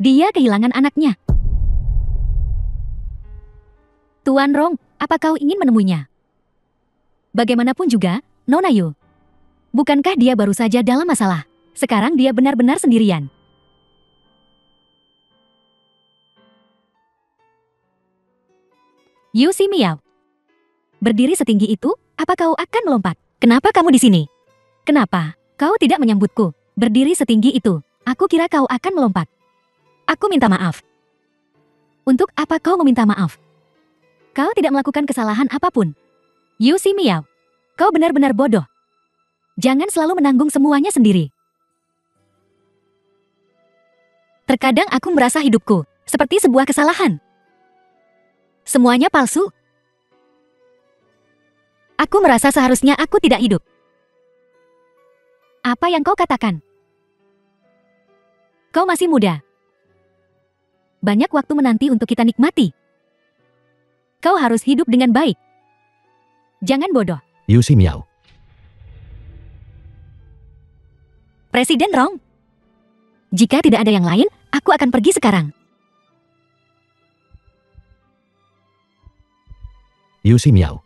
Speaker 2: Dia kehilangan anaknya. Tuan Rong, apa kau ingin menemuinya? Bagaimanapun juga, Nona Yu. Bukankah dia baru saja dalam masalah? Sekarang dia benar-benar sendirian. Yu Si Miao. Berdiri setinggi itu, apa kau akan melompat? Kenapa kamu di sini? Kenapa kau tidak menyambutku? Berdiri setinggi itu, aku kira kau akan melompat. Aku minta maaf. Untuk apa kau meminta maaf? Kau tidak melakukan kesalahan apapun. Yu Si Miao, kau benar-benar bodoh. Jangan selalu menanggung semuanya sendiri. Terkadang aku merasa hidupku seperti sebuah kesalahan. Semuanya palsu. Aku merasa seharusnya aku tidak hidup. Apa yang kau katakan? Kau masih muda. Banyak waktu menanti untuk kita nikmati. Kau harus hidup dengan baik. Jangan bodoh.
Speaker 3: Yu Si Miao.
Speaker 2: Presiden Rong. Jika tidak ada yang lain, aku akan pergi sekarang.
Speaker 3: Yu Si Miao.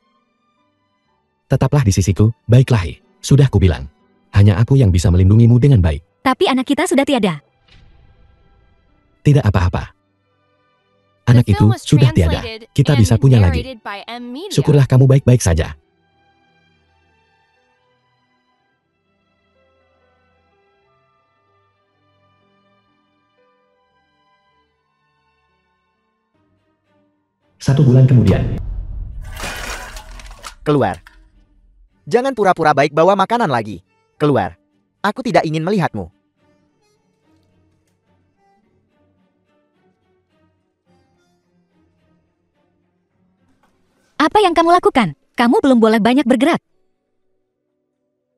Speaker 3: Tetaplah di sisiku, baiklah. Sudah kubilang. Hanya aku yang bisa melindungimu dengan baik.
Speaker 2: Tapi anak kita sudah tiada.
Speaker 3: Tidak apa-apa.
Speaker 4: The
Speaker 3: Anak itu
Speaker 4: film was
Speaker 3: sudah tiada.
Speaker 4: translated
Speaker 3: Kita
Speaker 4: and
Speaker 3: bisa punya lagi.
Speaker 4: narrated by M Media.
Speaker 3: Syukurlah kamu baik-baik saja. Satu bulan kemudian.
Speaker 1: Keluar. Jangan pura-pura baik bawa makanan lagi. Keluar. Aku tidak ingin melihatmu.
Speaker 2: Apa yang kamu lakukan? Kamu belum boleh banyak bergerak.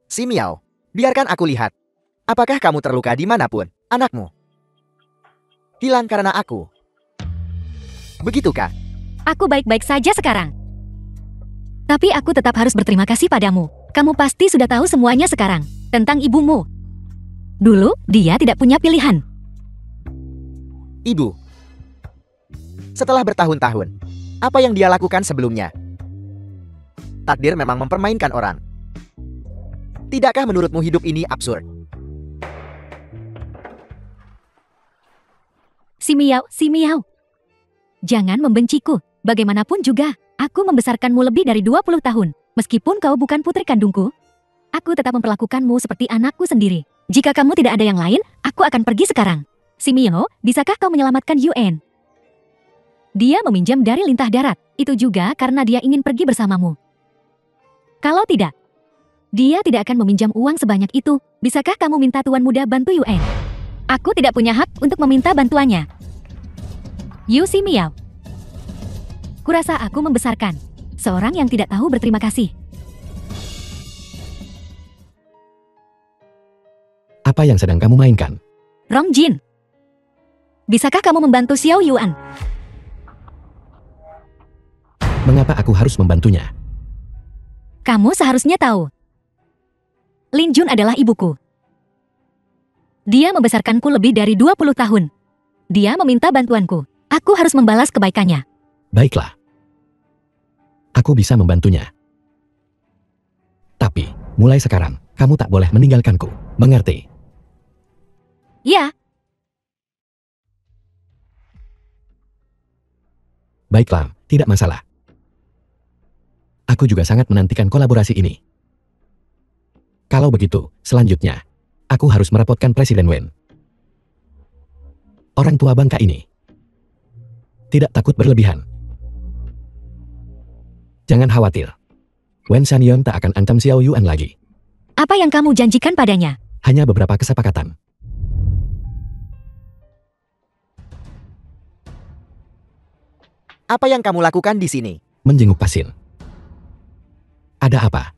Speaker 1: Si Miao, biarkan aku lihat. Apakah kamu terluka dimanapun, anakmu? Hilang karena aku. Begitukah?
Speaker 2: Aku baik-baik saja sekarang. Tapi aku tetap harus berterima kasih padamu. Kamu pasti sudah tahu semuanya sekarang tentang ibumu. Dulu, dia tidak punya pilihan.
Speaker 1: Ibu. Setelah bertahun-tahun, apa yang dia lakukan sebelumnya? Takdir memang mempermainkan orang. Tidakkah menurutmu hidup ini absurd?
Speaker 2: Si Miao. Jangan membenciku. Bagaimanapun juga, aku membesarkanmu lebih dari 20 tahun. Meskipun kau bukan putri kandungku, aku tetap memperlakukanmu seperti anakku sendiri. Jika kamu tidak ada yang lain, aku akan pergi sekarang. Si Miao, bisakah kau menyelamatkan Yuan? Dia meminjam dari lintah darat. Itu juga karena dia ingin pergi bersamamu. Kalau tidak, dia tidak akan meminjam uang sebanyak itu. Bisakah kamu minta tuan muda bantu Yuan? Aku tidak punya hak untuk meminta bantuannya. Yu Si Miao. Kurasa aku membesarkan seorang yang tidak tahu berterima kasih.
Speaker 3: Apa yang sedang kamu mainkan?
Speaker 2: Rong Jin. Bisakah kamu membantu Xiao Yuan?
Speaker 3: Mengapa aku harus membantunya?
Speaker 2: Kamu seharusnya tahu. Lin Jun adalah ibuku. Dia membesarkanku lebih dari 20 tahun. Dia meminta bantuanku. Aku harus membalas kebaikannya.
Speaker 3: Baiklah. Aku bisa membantunya. Tapi, mulai sekarang, kamu tak boleh meninggalkanku. Mengerti?
Speaker 2: Ya,
Speaker 3: Baiklah, tidak masalah. Aku juga sangat menantikan kolaborasi ini. Kalau begitu, selanjutnya, aku harus merepotkan Presiden Wen. orang tua bangka ini. Tidak takut berlebihan. Jangan khawatir. Wen Shanyon tak akan ancam Xiao Yuan lagi.
Speaker 2: Apa yang kamu janjikan padanya?
Speaker 3: Hanya beberapa kesepakatan.
Speaker 1: Apa yang kamu lakukan di sini?
Speaker 3: Menjenguk pasien. Ada apa?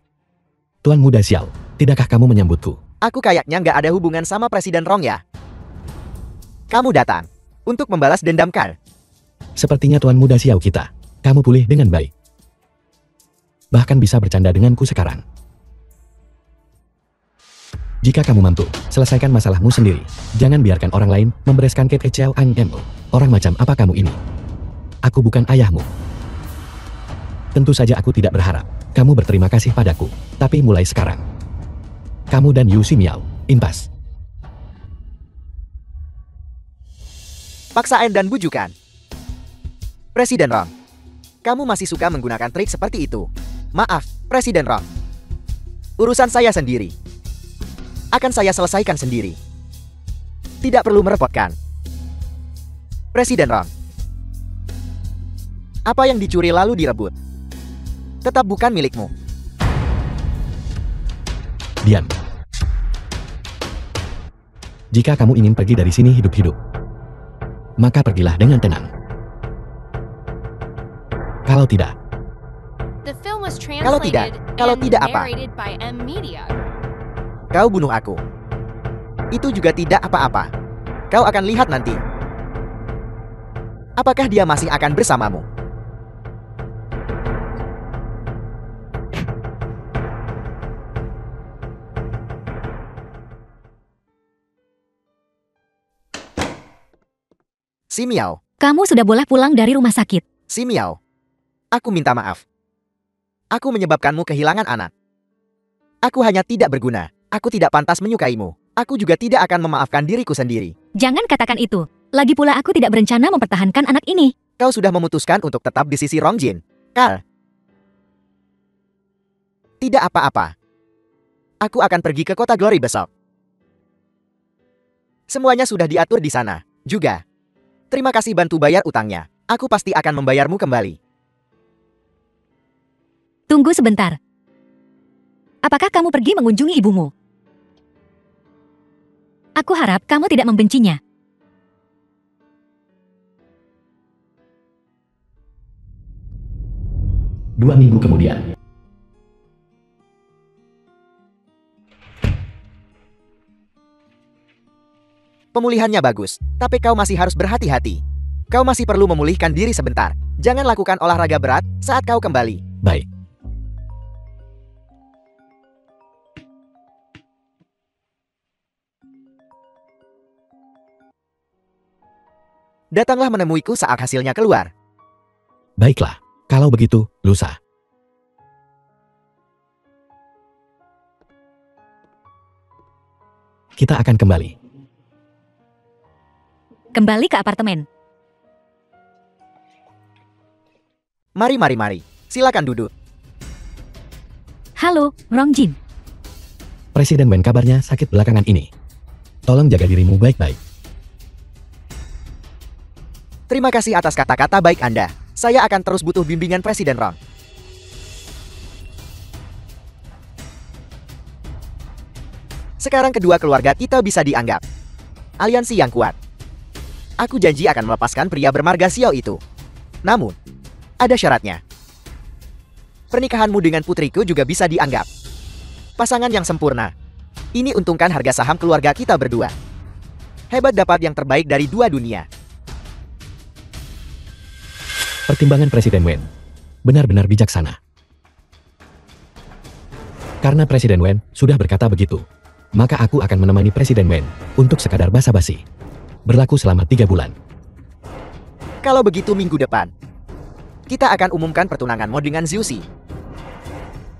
Speaker 3: Tuan Muda Xiao, tidakkah kamu menyambutku?
Speaker 1: Aku kayaknya nggak ada hubungan sama Presiden Rong ya. Kamu datang untuk membalas dendam Kar.
Speaker 3: Sepertinya Tuan Muda Xiao kita. Kamu pulih dengan baik. Bahkan bisa bercanda denganku sekarang. Jika kamu mampu, selesaikan masalahmu sendiri. Jangan biarkan orang lain membereskan Kate Xiao Ang Mo. Orang macam apa kamu ini? Aku bukan ayahmu. Tentu saja aku tidak berharap kamu berterima kasih padaku. Tapi mulai sekarang, kamu dan Yu Ximiao, impas.
Speaker 1: Paksaan dan bujukan. Presiden Rong, kamu masih suka menggunakan trik seperti itu. Maaf, Presiden Rong. Urusan saya sendiri. Akan saya selesaikan sendiri. Tidak perlu merepotkan. Presiden Rong. Apa yang dicuri lalu direbut. Tetap bukan milikmu.
Speaker 3: Diam. Jika kamu ingin pergi dari sini hidup-hidup, maka pergilah dengan tenang. Kalau tidak,
Speaker 1: Kalau tidak apa? Kau bunuh aku. Itu juga tidak apa-apa. Kau akan lihat nanti. Apakah dia masih akan bersamamu? Si Miao,
Speaker 2: Kamu sudah boleh pulang dari rumah sakit.
Speaker 1: Si Miao. Aku minta maaf. Aku menyebabkanmu kehilangan anak. Aku hanya tidak berguna. Aku tidak pantas menyukaimu. Aku juga tidak akan memaafkan diriku sendiri.
Speaker 2: Jangan katakan itu. Lagi pula aku tidak berencana mempertahankan anak ini.
Speaker 1: Kau sudah memutuskan untuk tetap di sisi Rong Jin, Kal. Tidak apa-apa. Aku akan pergi ke kota Glory besok. Semuanya sudah diatur di sana. Juga. Terima kasih bantu bayar utangnya. Aku pasti akan membayarmu kembali.
Speaker 2: Tunggu sebentar. Apakah kamu pergi mengunjungi ibumu? Aku harap kamu tidak membencinya.
Speaker 3: Dua minggu kemudian.
Speaker 1: Pemulihannya bagus, tapi kau masih harus berhati-hati. Kau masih perlu memulihkan diri sebentar. Jangan lakukan olahraga berat saat kau kembali.
Speaker 3: Baik.
Speaker 1: Datanglah menemuiku saat hasilnya keluar.
Speaker 3: Baiklah. Kalau begitu, lusa. Kita akan kembali.
Speaker 2: Kembali ke apartemen.
Speaker 1: Mari. Silakan duduk.
Speaker 2: Halo, Rong Jin.
Speaker 3: Presiden Wen kabarnya sakit belakangan ini. Tolong jaga dirimu baik-baik.
Speaker 1: Terima kasih atas kata-kata baik Anda. Saya akan terus butuh bimbingan Presiden Rong. Sekarang kedua keluarga kita bisa dianggap aliansi yang kuat. Aku janji akan melepaskan pria bermarga Xiao itu. Namun, ada syaratnya. Pernikahanmu dengan putriku juga bisa dianggap pasangan yang sempurna. Ini untungkan harga saham keluarga kita berdua. Hebat dapat yang terbaik dari dua dunia.
Speaker 3: Pertimbangan Presiden Wen benar-benar bijaksana. Karena Presiden Wen sudah berkata begitu, maka aku akan menemani Presiden Wen untuk sekadar basa-basi. Berlaku selama 3 bulan.
Speaker 1: Kalau begitu minggu depan, kita akan umumkan pertunanganmu dengan Xiuxi.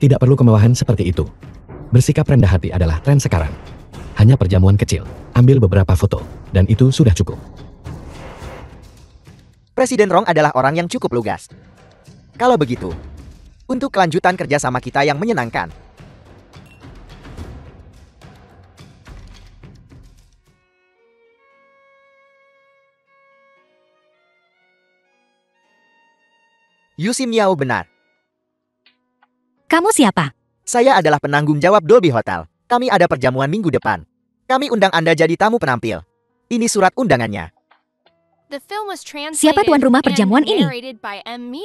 Speaker 3: Tidak perlu kemewahan seperti itu. Bersikap rendah hati adalah tren sekarang. Hanya perjamuan kecil, ambil beberapa foto, dan itu sudah cukup.
Speaker 1: Presiden Rong adalah orang yang cukup lugas. Kalau begitu, untuk kelanjutan kerjasama kita yang menyenangkan, Yu Ximiao benar.
Speaker 2: Kamu siapa?
Speaker 1: Saya adalah penanggung jawab Dolby Hotel. Kami ada perjamuan minggu depan. Kami undang Anda jadi tamu penampil. Ini surat undangannya.
Speaker 2: Siapa tuan rumah perjamuan ini?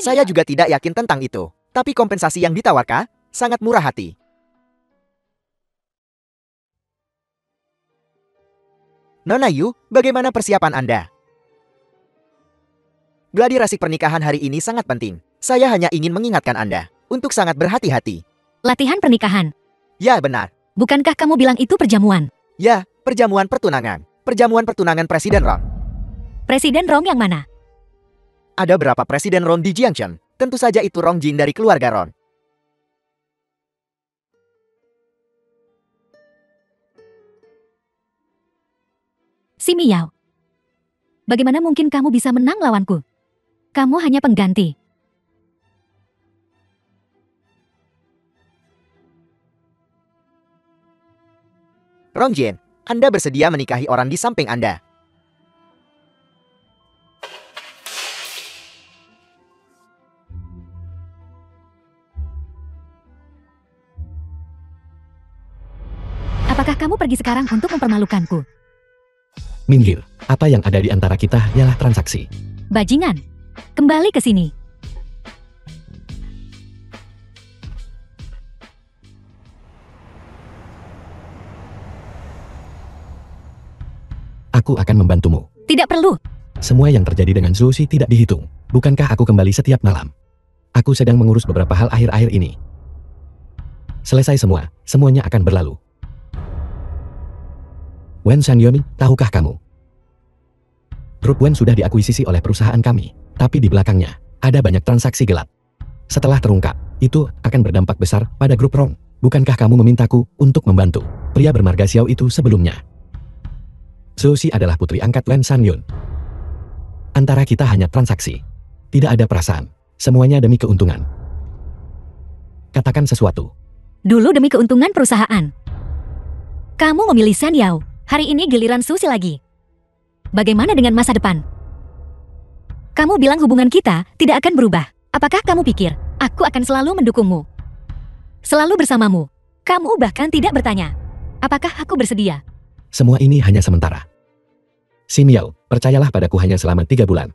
Speaker 1: Saya juga tidak yakin tentang itu. Tapi kompensasi yang ditawarkan sangat murah hati. Nona Yu, bagaimana persiapan Anda? Gladi resik pernikahan hari ini sangat penting. Saya hanya ingin mengingatkan Anda untuk sangat berhati-hati.
Speaker 2: Latihan pernikahan.
Speaker 1: Ya, benar.
Speaker 2: Bukankah kamu bilang itu perjamuan?
Speaker 1: Ya, perjamuan pertunangan. Perjamuan pertunangan Presiden Rong.
Speaker 2: Presiden Rong yang mana?
Speaker 1: Ada berapa Presiden Rong di Jiangchen? Tentu saja itu Rong Jin dari keluarga Ron.
Speaker 2: Ximiao. Bagaimana mungkin kamu bisa menang lawanku? Kamu hanya pengganti.
Speaker 1: Rong Jin, Anda bersedia menikahi orang di samping Anda.
Speaker 2: Apakah kamu pergi sekarang untuk mempermalukanku?
Speaker 3: Minggir, apa yang ada di antara kita ialah transaksi.
Speaker 2: Bajingan, kembali ke sini.
Speaker 3: Aku akan membantumu.
Speaker 2: Tidak perlu.
Speaker 3: Semua yang terjadi dengan Zushi tidak dihitung. Bukankah aku kembali setiap malam? Aku sedang mengurus beberapa hal akhir-akhir ini. Selesai semua, semuanya akan berlalu. Wen Shanyon, tahukah kamu? Grup Wen sudah diakuisisi oleh perusahaan kami, tapi di belakangnya ada banyak transaksi gelap. Setelah terungkap, itu akan berdampak besar pada grup Rong. Bukankah kamu memintaku untuk membantu pria bermarga Xiao itu sebelumnya? Zushi adalah putri angkat Wen Shanyon. Antara kita hanya transaksi. Tidak ada perasaan. Semuanya demi keuntungan. Katakan sesuatu.
Speaker 2: Dulu demi keuntungan perusahaan. Kamu memilih Shen Yao. Hari ini giliran Zushi lagi. Bagaimana dengan masa depan? Kamu bilang hubungan kita tidak akan berubah. Apakah kamu pikir aku akan selalu mendukungmu? Selalu bersamamu. Kamu bahkan tidak bertanya, apakah aku bersedia?
Speaker 3: Semua ini hanya sementara. Ximiao, percayalah padaku hanya selama 3 bulan.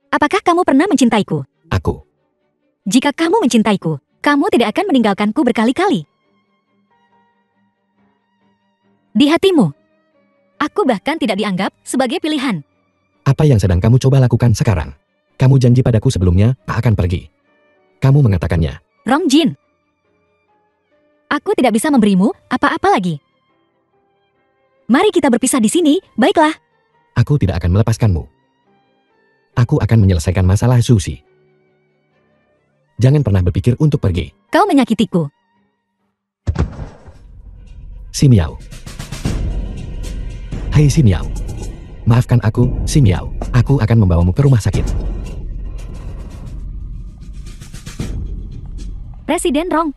Speaker 2: Apakah kamu pernah mencintaiku?
Speaker 3: Aku.
Speaker 2: Jika kamu mencintaiku, kamu tidak akan meninggalkanku berkali-kali. Di hatimu, aku bahkan tidak dianggap sebagai pilihan.
Speaker 3: Apa yang sedang kamu coba lakukan sekarang? Kamu janji padaku sebelumnya tak akan pergi. Kamu mengatakannya.
Speaker 2: Rong Jin, aku tidak bisa memberimu apa-apa lagi. Mari kita berpisah di sini, baiklah.
Speaker 3: Aku tidak akan melepaskanmu. Aku akan menyelesaikan masalah Zushi. Jangan pernah berpikir untuk pergi.
Speaker 2: Kau menyakitiku.
Speaker 3: Ximiao. Hai Ximiao. Maafkan aku, Ximiao. Aku akan membawamu ke rumah sakit.
Speaker 2: Presiden Rong.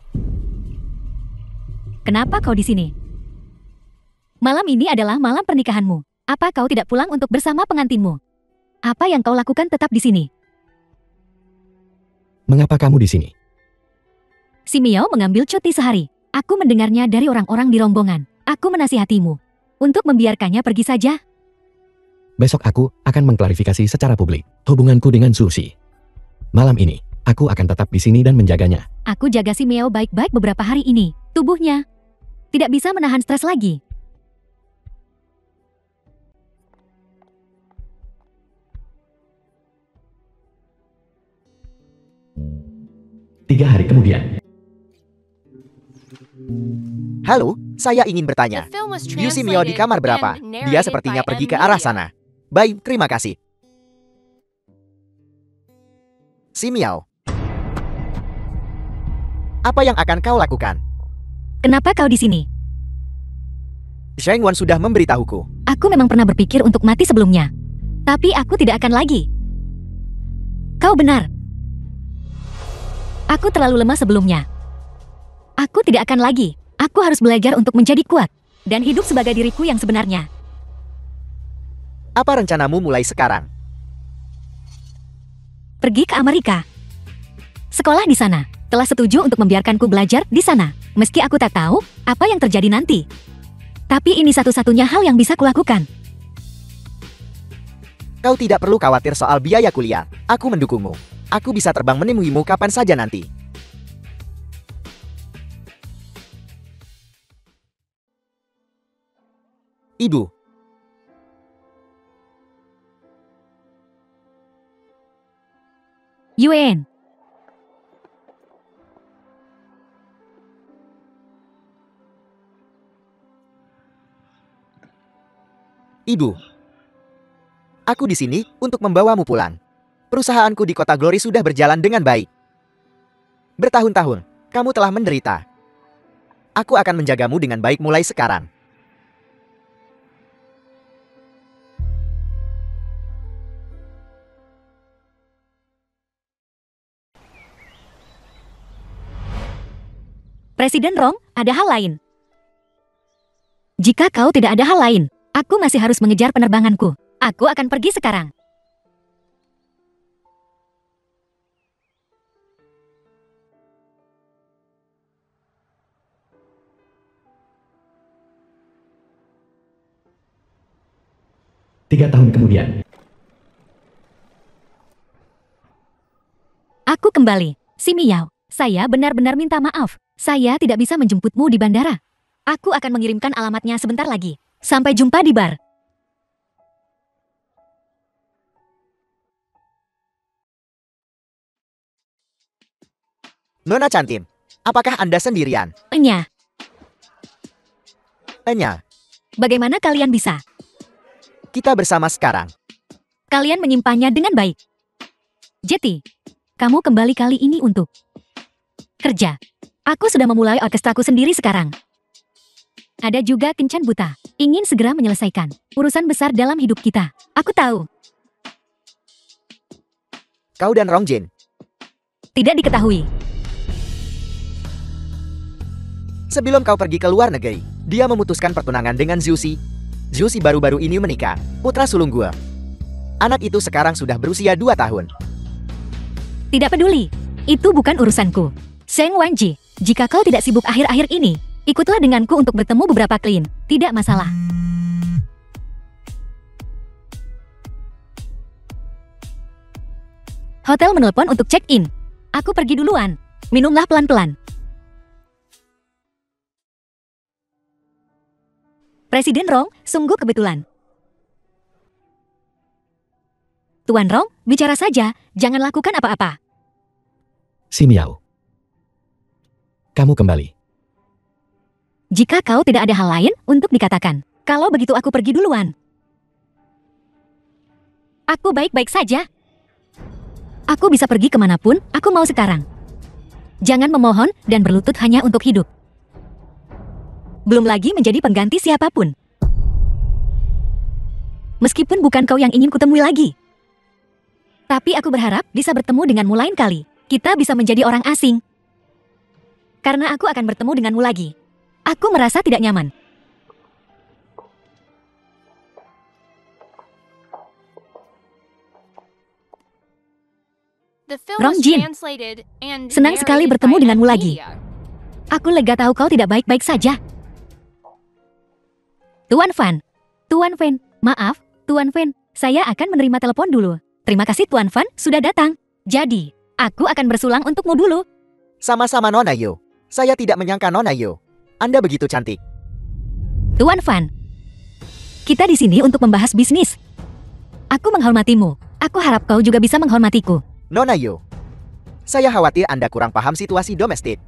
Speaker 2: Kenapa kau di sini? Malam ini adalah malam pernikahanmu. Apa kau tidak pulang untuk bersama pengantinmu? Apa yang kau lakukan tetap di sini?
Speaker 3: Mengapa kamu di sini?
Speaker 2: Ximiao mengambil cuti sehari. Aku mendengarnya dari orang-orang di rombongan. Aku menasihatimu untuk membiarkannya pergi saja.
Speaker 3: Besok aku akan mengklarifikasi secara publik hubunganku dengan Zushi. Malam ini, aku akan tetap di sini dan menjaganya.
Speaker 2: Aku jaga Ximiao baik-baik beberapa hari ini. Tubuhnya tidak bisa menahan stres lagi.
Speaker 3: Tiga hari kemudian.
Speaker 1: Halo, saya ingin bertanya. Yu Ximiao di kamar berapa? Dia sepertinya pergi ke arah sana. Baik, terima kasih. Ximiao. Apa yang akan kau lakukan?
Speaker 2: Kenapa kau di sini?
Speaker 1: Sheng Wan sudah memberitahuku.
Speaker 2: Aku memang pernah berpikir untuk mati sebelumnya. Tapi aku tidak akan lagi. Kau benar. Aku terlalu lemah sebelumnya. Aku tidak akan lagi. Aku harus belajar untuk menjadi kuat dan hidup sebagai diriku yang sebenarnya.
Speaker 1: Apa rencanamu mulai sekarang?
Speaker 2: pergi ke Amerika. Sekolah di sana. Telah setuju untuk membiarkanku belajar di sana. Meski aku tak tahu apa yang terjadi nanti. Tapi ini satu-satunya hal yang bisa kulakukan.
Speaker 1: Kau tidak perlu khawatir soal biaya kuliah. Aku mendukungmu. Aku bisa terbang menemuimu kapan saja nanti. Ibu.
Speaker 2: Yuen.
Speaker 1: Ibu. Aku di sini untuk membawamu pulang. Perusahaanku di kota Glory sudah berjalan dengan baik. Bertahun-tahun, kamu telah menderita. Aku akan menjagamu dengan baik mulai sekarang.
Speaker 2: Presiden Rong, ada hal lain. Jika kau tidak ada hal lain, aku masih harus mengejar penerbanganku. Aku akan pergi sekarang.
Speaker 3: Tiga tahun kemudian.
Speaker 2: Aku kembali. Si Miao, saya benar-benar minta maaf. Saya tidak bisa menjemputmu di bandara. Aku akan mengirimkan alamatnya sebentar lagi. Sampai jumpa di bar.
Speaker 1: Nona Chantim, apakah Anda sendirian?
Speaker 2: Enya,
Speaker 1: Enya,
Speaker 2: bagaimana kalian bisa?
Speaker 1: kita bersama sekarang.
Speaker 2: Kalian menyimpannya dengan baik. Jetty, kamu kembali kali ini untuk kerja. Aku sudah memulai orkestraku sendiri sekarang. Ada juga Kencan Buta. Ingin segera menyelesaikan urusan besar dalam hidup kita. Aku tahu.
Speaker 1: Kau dan Rongjin,
Speaker 2: Tidak diketahui.
Speaker 1: sebelum kau pergi ke luar negeri, dia memutuskan pertunangan dengan Zusi. Zusi baru-baru ini menikah, putra sulung gua. Anak itu sekarang sudah berusia 2 tahun.
Speaker 2: Tidak peduli. Itu bukan urusanku. Seng Wanji, jika kau tidak sibuk akhir-akhir ini, ikutlah denganku untuk bertemu beberapa klien. Tidak masalah. Hotel menelpon untuk check-in. Aku pergi duluan. Minumlah pelan-pelan. Presiden Rong, sungguh kebetulan. Tuan Rong, bicara saja, jangan lakukan apa-apa.
Speaker 3: Si Miao. Kamu kembali.
Speaker 2: Jika kau tidak ada hal lain untuk dikatakan, kalau begitu aku pergi duluan. Aku baik-baik saja. Aku bisa pergi kemanapun aku mau sekarang. Jangan memohon dan berlutut hanya untuk hidup. Belum lagi menjadi pengganti siapapun. Meskipun bukan kau yang ingin kutemui lagi. Tapi aku berharap bisa bertemu denganmu lain kali. Kita bisa menjadi orang asing. Karena aku akan bertemu denganmu lagi. Aku merasa tidak nyaman. Rongjin, senang sekali bertemu denganmu lagi. Aku lega tahu kau tidak baik-baik saja. Tuan Fan. Tuan Fan, maaf, Tuan Fan, saya akan menerima telepon dulu. Terima kasih Tuan Fan sudah datang. Jadi, aku akan bersulang untukmu dulu.
Speaker 1: Sama-sama Nona Yu. Saya tidak menyangka Nona Yu. Anda begitu cantik.
Speaker 2: Tuan Fan, kita di sini untuk membahas bisnis. Aku menghormatimu. Aku harap kau juga bisa menghormatiku.
Speaker 1: Nona Yu, saya khawatir Anda kurang paham situasi domestik.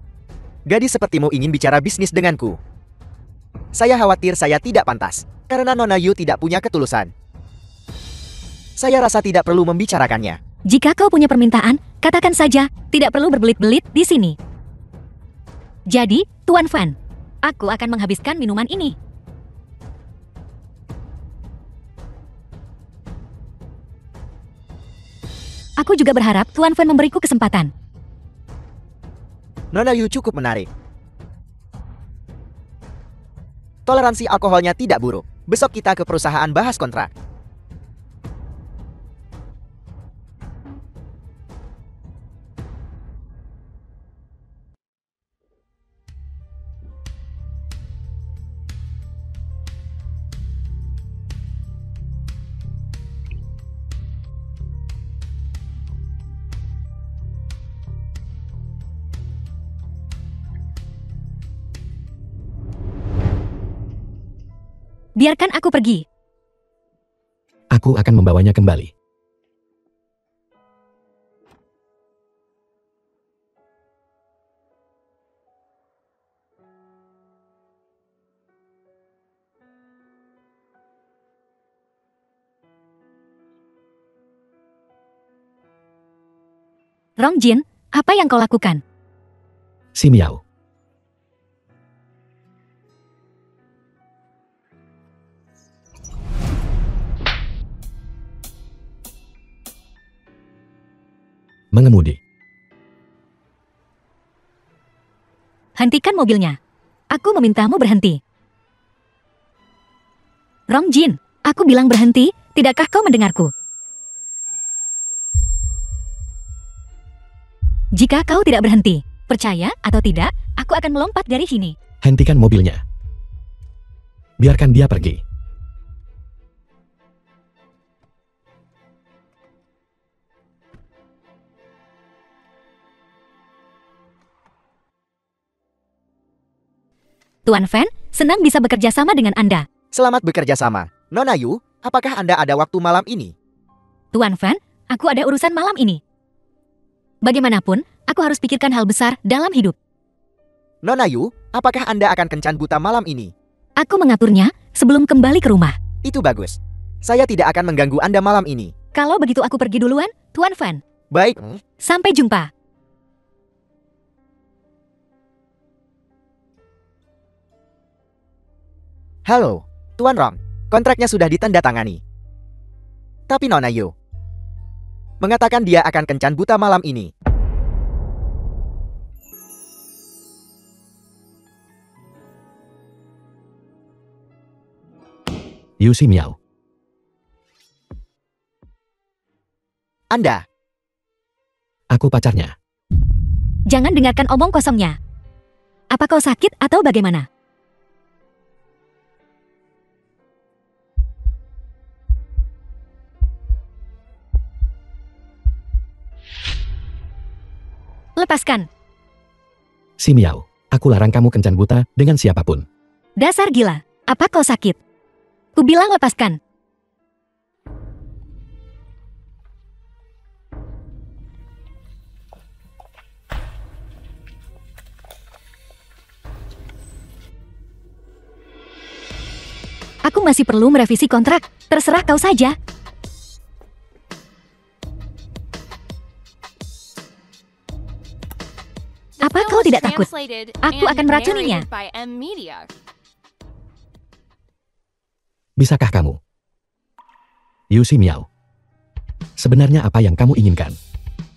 Speaker 1: Gadis sepertimu ingin bicara bisnis denganku. Saya khawatir saya tidak pantas, karena Nona Yu tidak punya ketulusan. Saya rasa tidak perlu membicarakannya.
Speaker 2: Jika kau punya permintaan, katakan saja, tidak perlu berbelit-belit di sini. Jadi, Tuan Fan, aku akan menghabiskan minuman ini. Aku juga berharap Tuan Fan memberiku kesempatan.
Speaker 1: Nona Yu cukup menarik. Toleransi alkoholnya tidak buruk. Besok kita ke perusahaan bahas kontrak.
Speaker 2: Biarkan aku pergi.
Speaker 3: Aku akan membawanya kembali.
Speaker 2: Rongjin, apa yang kau lakukan?
Speaker 3: Si Miao. Mengemudi.
Speaker 2: Hentikan mobilnya. Aku memintamu berhenti. Rongjin, aku bilang berhenti, tidakkah kau mendengarku? Jika kau tidak berhenti, percaya atau tidak, aku akan melompat dari sini.
Speaker 3: Hentikan mobilnya. Biarkan dia pergi.
Speaker 2: Tuan Fan, senang bisa bekerja sama dengan Anda.
Speaker 1: Selamat bekerja sama. Nona Yu, apakah Anda ada waktu malam ini?
Speaker 2: Tuan Fan, aku ada urusan malam ini. Bagaimanapun, aku harus pikirkan hal besar dalam hidup.
Speaker 1: Nona Yu, apakah Anda akan kencan buta malam ini?
Speaker 2: Aku mengaturnya sebelum kembali ke rumah.
Speaker 1: Itu bagus. Saya tidak akan mengganggu Anda malam ini.
Speaker 2: Kalau begitu aku pergi duluan, Tuan Fan.
Speaker 1: Baik.
Speaker 2: Sampai jumpa.
Speaker 1: Halo, Tuan Rong. Kontraknya sudah ditandatangani. Tapi Nona Yu mengatakan dia akan kencan buta malam ini.
Speaker 3: Yu Si Miao.
Speaker 1: Anda,
Speaker 3: Aku pacarnya.
Speaker 2: Jangan dengarkan omong kosongnya. Apa kau sakit atau bagaimana? Lepaskan.
Speaker 3: Si Miao, aku larang kamu kencan buta dengan siapapun.
Speaker 2: Dasar gila. Apa kau sakit? Ku bilang lepaskan. Aku masih perlu merevisi kontrak. Terserah kau saja. Apa kau tidak takut? Aku akan meracuninya.
Speaker 3: Bisakah kamu? Yu Si Miao. Sebenarnya apa yang kamu inginkan?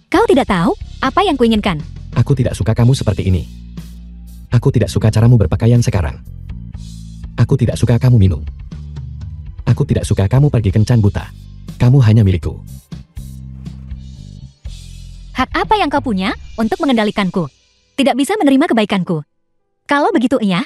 Speaker 2: Kau tidak tahu apa yang kuinginkan.
Speaker 3: Aku tidak suka kamu seperti ini. Aku tidak suka caramu berpakaian sekarang. Aku tidak suka kamu minum. Aku tidak suka kamu pergi kencan buta. Kamu hanya milikku.
Speaker 2: Hak apa yang kau punya untuk mengendalikanku? Tidak bisa menerima kebaikanku. Kalau begitu iya.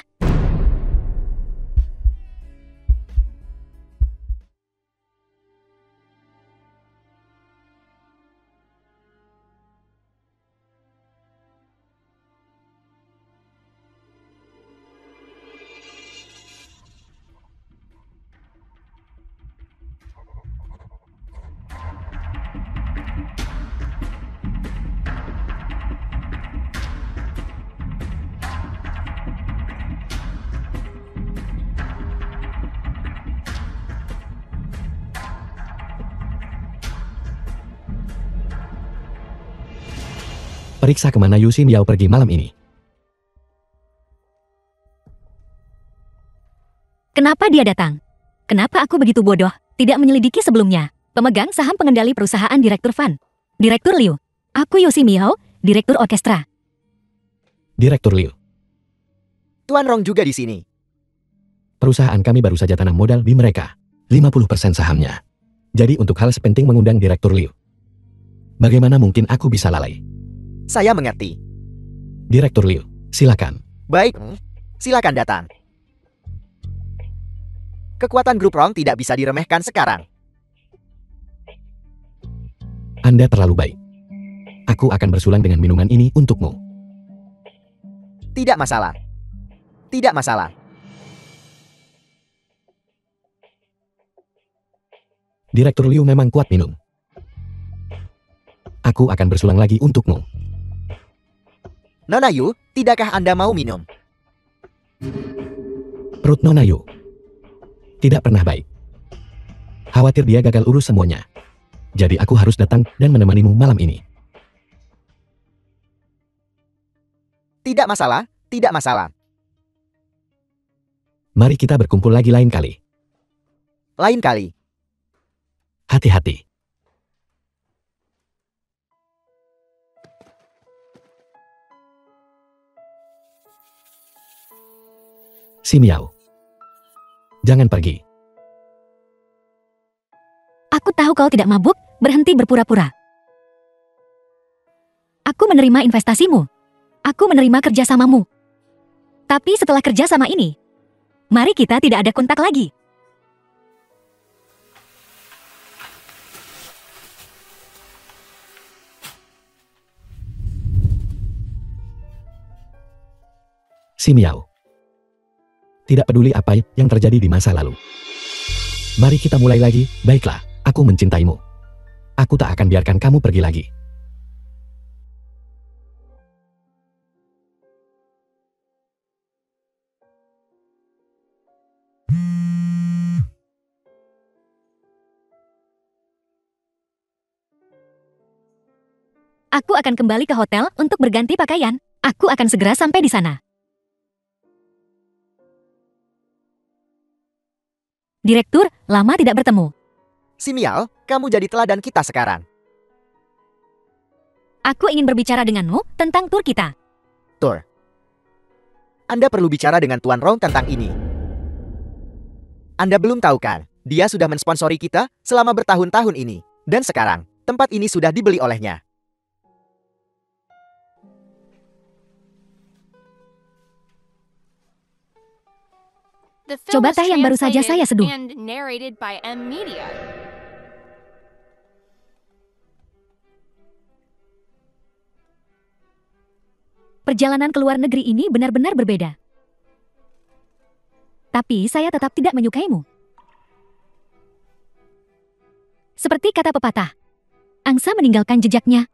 Speaker 3: Periksa kemana Yu Si Miao pergi malam ini.
Speaker 2: Kenapa dia datang? Kenapa aku begitu bodoh, tidak menyelidiki sebelumnya? Pemegang saham pengendali perusahaan Direktur Fan. Direktur Liu. Aku Yu Si Miao, Direktur Orkestra.
Speaker 3: Direktur Liu.
Speaker 1: Tuan Rong juga di sini.
Speaker 3: Perusahaan kami baru saja tanam modal di mereka. 50% sahamnya. Jadi untuk hal sepenting mengundang Direktur Liu. Bagaimana mungkin aku bisa lalai?
Speaker 1: Saya mengerti.
Speaker 3: Direktur Liu, silakan.
Speaker 1: Baik, silakan datang. Kekuatan grup Rong tidak bisa diremehkan sekarang.
Speaker 3: Anda terlalu baik. Aku akan bersulang dengan minuman ini untukmu.
Speaker 1: Tidak masalah. Tidak masalah.
Speaker 3: Direktur Liu memang kuat minum. Aku akan bersulang lagi untukmu.
Speaker 1: Nona Yu, tidakkah Anda mau minum?
Speaker 3: Perut Nona Yu tidak pernah baik. Khawatir dia gagal urus semuanya. Jadi aku harus datang dan menemanimu malam ini.
Speaker 1: Tidak masalah, tidak masalah.
Speaker 3: Mari kita berkumpul lagi lain kali.
Speaker 1: Lain kali.
Speaker 3: Hati-hati. Si Miao. Jangan pergi.
Speaker 2: Aku tahu kau tidak mabuk, berhenti berpura-pura. Aku menerima investasimu. Aku menerima kerjasamamu. Tapi setelah kerjasama ini, mari kita tidak ada kontak lagi.
Speaker 3: Si Miao. Tidak peduli apa yang terjadi di masa lalu. Mari kita mulai lagi, baiklah, aku mencintaimu. Aku tak akan biarkan kamu pergi lagi.
Speaker 2: Aku akan kembali ke hotel untuk berganti pakaian. Aku akan segera sampai di sana. Direktur, lama tidak bertemu.
Speaker 1: Si Miao, kamu jadi teladan kita sekarang.
Speaker 2: Aku ingin berbicara denganmu tentang tur kita.
Speaker 1: Tur. Anda perlu bicara dengan Tuan Rong tentang ini. Anda belum tahu kan, dia sudah mensponsori kita selama bertahun-tahun ini. Dan sekarang, tempat ini sudah dibeli olehnya.
Speaker 2: Coba teh yang baru saja saya seduh. Perjalanan ke luar negeri ini benar-benar berbeda. Tapi saya tetap tidak menyukaimu. Seperti kata pepatah, angsa meninggalkan jejaknya.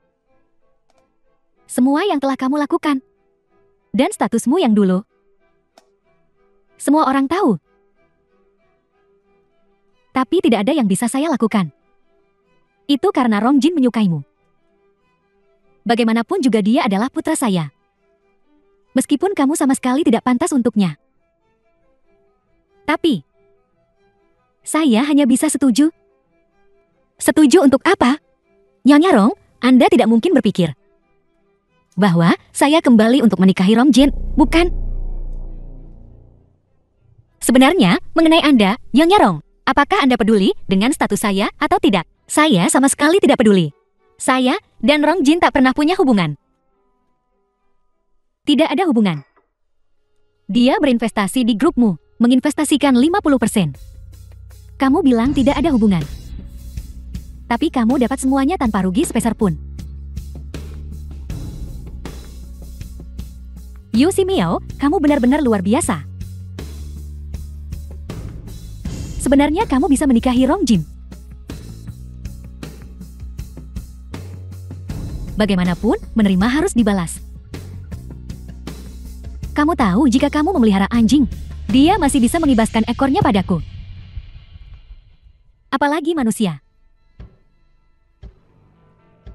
Speaker 2: Semua yang telah kamu lakukan, dan statusmu yang dulu, semua orang tahu. Tapi tidak ada yang bisa saya lakukan. Itu karena Rong Jin menyukaimu. Bagaimanapun juga dia adalah putra saya. Meskipun kamu sama sekali tidak pantas untuknya. Tapi, saya hanya bisa setuju. Setuju untuk apa? Nyonya Rong, Anda tidak mungkin berpikir bahwa saya kembali untuk menikahi Rong Jin, bukan? Sebenarnya, mengenai Anda, Nyonya Rong, apakah Anda peduli dengan status saya atau tidak? Saya sama sekali tidak peduli. Saya dan Rong Jin tak pernah punya hubungan. Tidak ada hubungan. Dia berinvestasi di grupmu, menginvestasikan 50%. Kamu bilang tidak ada hubungan. Tapi kamu dapat semuanya tanpa rugi sepeser pun. Yu Si Miao, kamu benar-benar luar biasa. Sebenarnya kamu bisa menikahi Rong Jin. Bagaimanapun, menerima harus dibalas. Kamu tahu jika kamu memelihara anjing, dia masih bisa mengibaskan ekornya padaku. Apalagi manusia.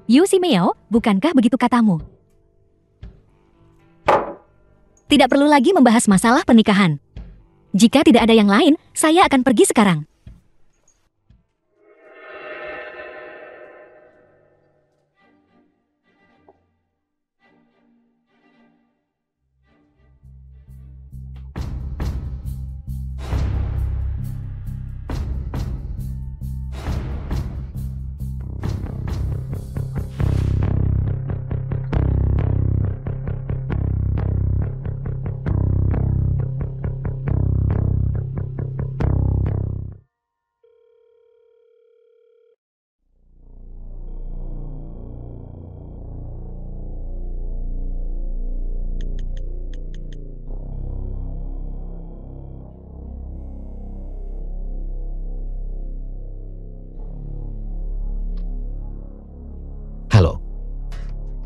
Speaker 2: Yu Si Miao, bukankah begitu katamu? Tidak perlu lagi membahas masalah pernikahan. Jika tidak ada yang lain, saya akan pergi sekarang.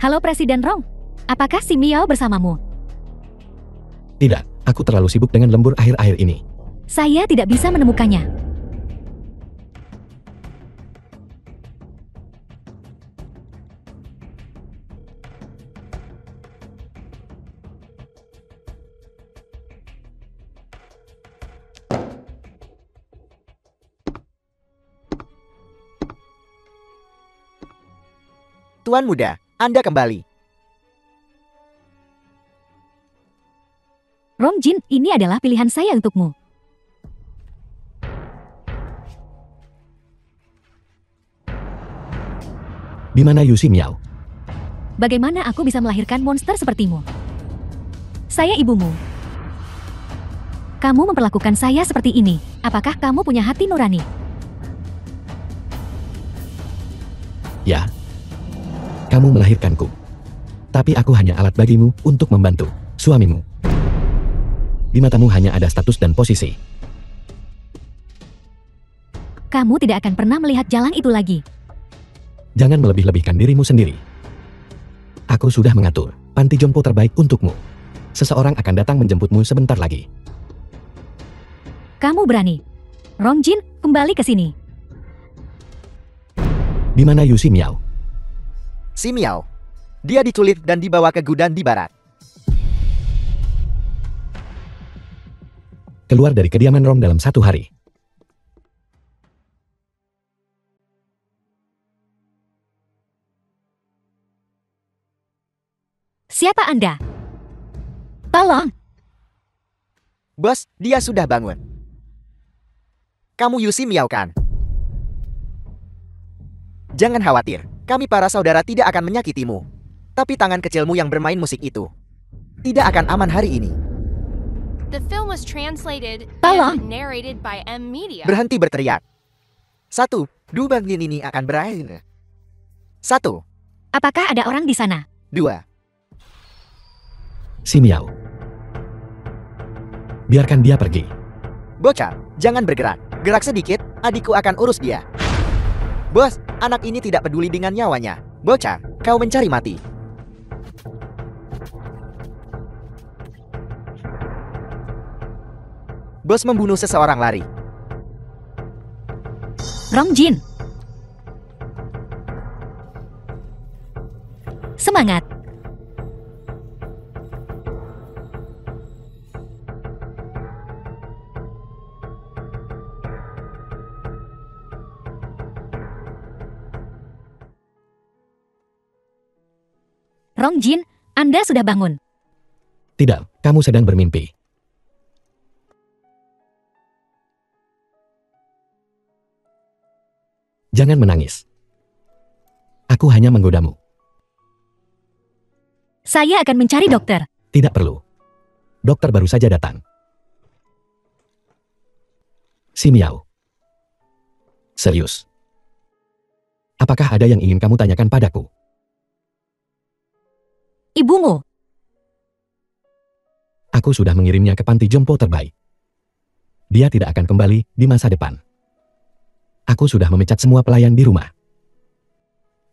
Speaker 2: Halo Presiden Rong. Apakah si Miao bersamamu?
Speaker 3: Tidak, aku terlalu sibuk dengan lembur akhir-akhir ini.
Speaker 2: Saya tidak bisa menemukannya.
Speaker 1: Tuan muda, Anda kembali.
Speaker 2: Rong Jin, ini adalah pilihan saya untukmu.
Speaker 3: Di mana Yu Ximiao?
Speaker 2: Bagaimana aku bisa melahirkan monster sepertimu? Saya ibumu. Kamu memperlakukan saya seperti ini. Apakah kamu punya hati nurani?
Speaker 3: Ya. Kamu melahirkanku. Tapi aku hanya alat bagimu untuk membantu suamimu. Di matamu hanya ada status dan posisi.
Speaker 2: Kamu tidak akan pernah melihat jalan itu lagi.
Speaker 3: Jangan melebih-lebihkan dirimu sendiri. Aku sudah mengatur panti jompo terbaik untukmu. Seseorang akan datang menjemputmu sebentar lagi.
Speaker 2: Kamu berani. Rong Jin, kembali ke sini.
Speaker 3: Di mana Yu Ximiao?
Speaker 1: Si Miao. Dia diculik dan dibawa ke gudang di barat.
Speaker 3: Keluar dari kediaman Rom dalam 1 hari.
Speaker 2: Siapa Anda? Tolong.
Speaker 1: Bos, dia sudah bangun. Kamu Yu Ximiao kan? Jangan khawatir, kami para saudara tidak akan menyakitimu. Tapi tangan kecilmu yang bermain musik itu tidak akan aman hari ini.
Speaker 4: The film was translated
Speaker 2: Tolong.
Speaker 4: and narrated by M Media.
Speaker 1: Berhenti berteriak. 1, 2 bangin ini akan berakhir. 1,
Speaker 2: Apakah ada orang di sana?
Speaker 1: 2.
Speaker 3: Ximiao. Biarkan dia pergi.
Speaker 1: Bocah, jangan bergerak. Gerak sedikit, adikku akan urus dia. Bos, anak ini tidak peduli dengan nyawanya. Bocah, kau mencari mati. Bos membunuh seseorang lari.
Speaker 2: Rong Jin. Semangat. Rong Jin, Anda sudah bangun.
Speaker 3: Tidak, kamu sedang bermimpi. Jangan menangis. Aku hanya menggodamu.
Speaker 2: Saya akan mencari dokter.
Speaker 3: Tidak perlu. Dokter baru saja datang. Ximiao. Serius. Apakah ada yang ingin kamu tanyakan padaku?
Speaker 2: Ibumu.
Speaker 3: Aku sudah mengirimnya ke panti jompo terbaik. Dia tidak akan kembali di masa depan. Aku sudah memecat semua pelayan di rumah.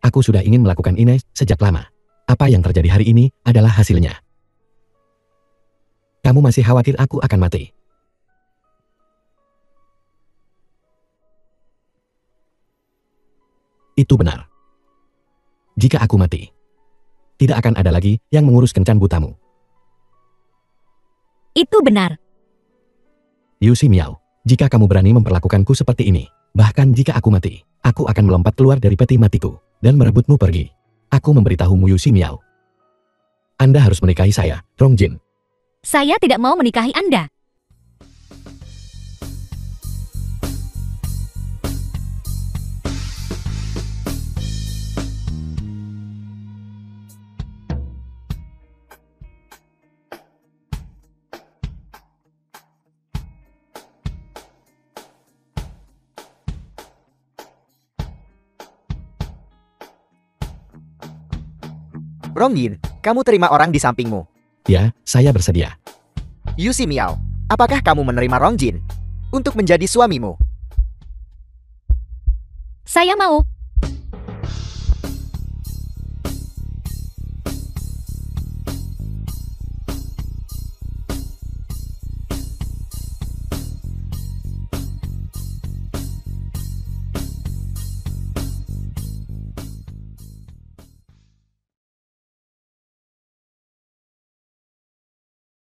Speaker 3: Aku sudah ingin melakukan ini sejak lama. Apa yang terjadi hari ini adalah hasilnya. Kamu masih khawatir aku akan mati? Itu benar. Jika aku mati, tidak akan ada lagi yang mengurus kencan butamu.
Speaker 2: Itu benar.
Speaker 3: Yu Ximiao, jika kamu berani memperlakukanku seperti ini, bahkan jika aku mati, aku akan melompat keluar dari peti matiku dan merebutmu pergi. Aku memberitahumu Yu Ximiao. Anda harus menikahi saya, Rong Jin.
Speaker 2: Saya tidak mau menikahi Anda.
Speaker 1: Rong Jin, kamu terima orang di sampingmu.
Speaker 3: Ya, saya bersedia.
Speaker 1: Yu Ximiao, apakah kamu menerima Rong Jin untuk menjadi suamimu?
Speaker 2: Saya mau.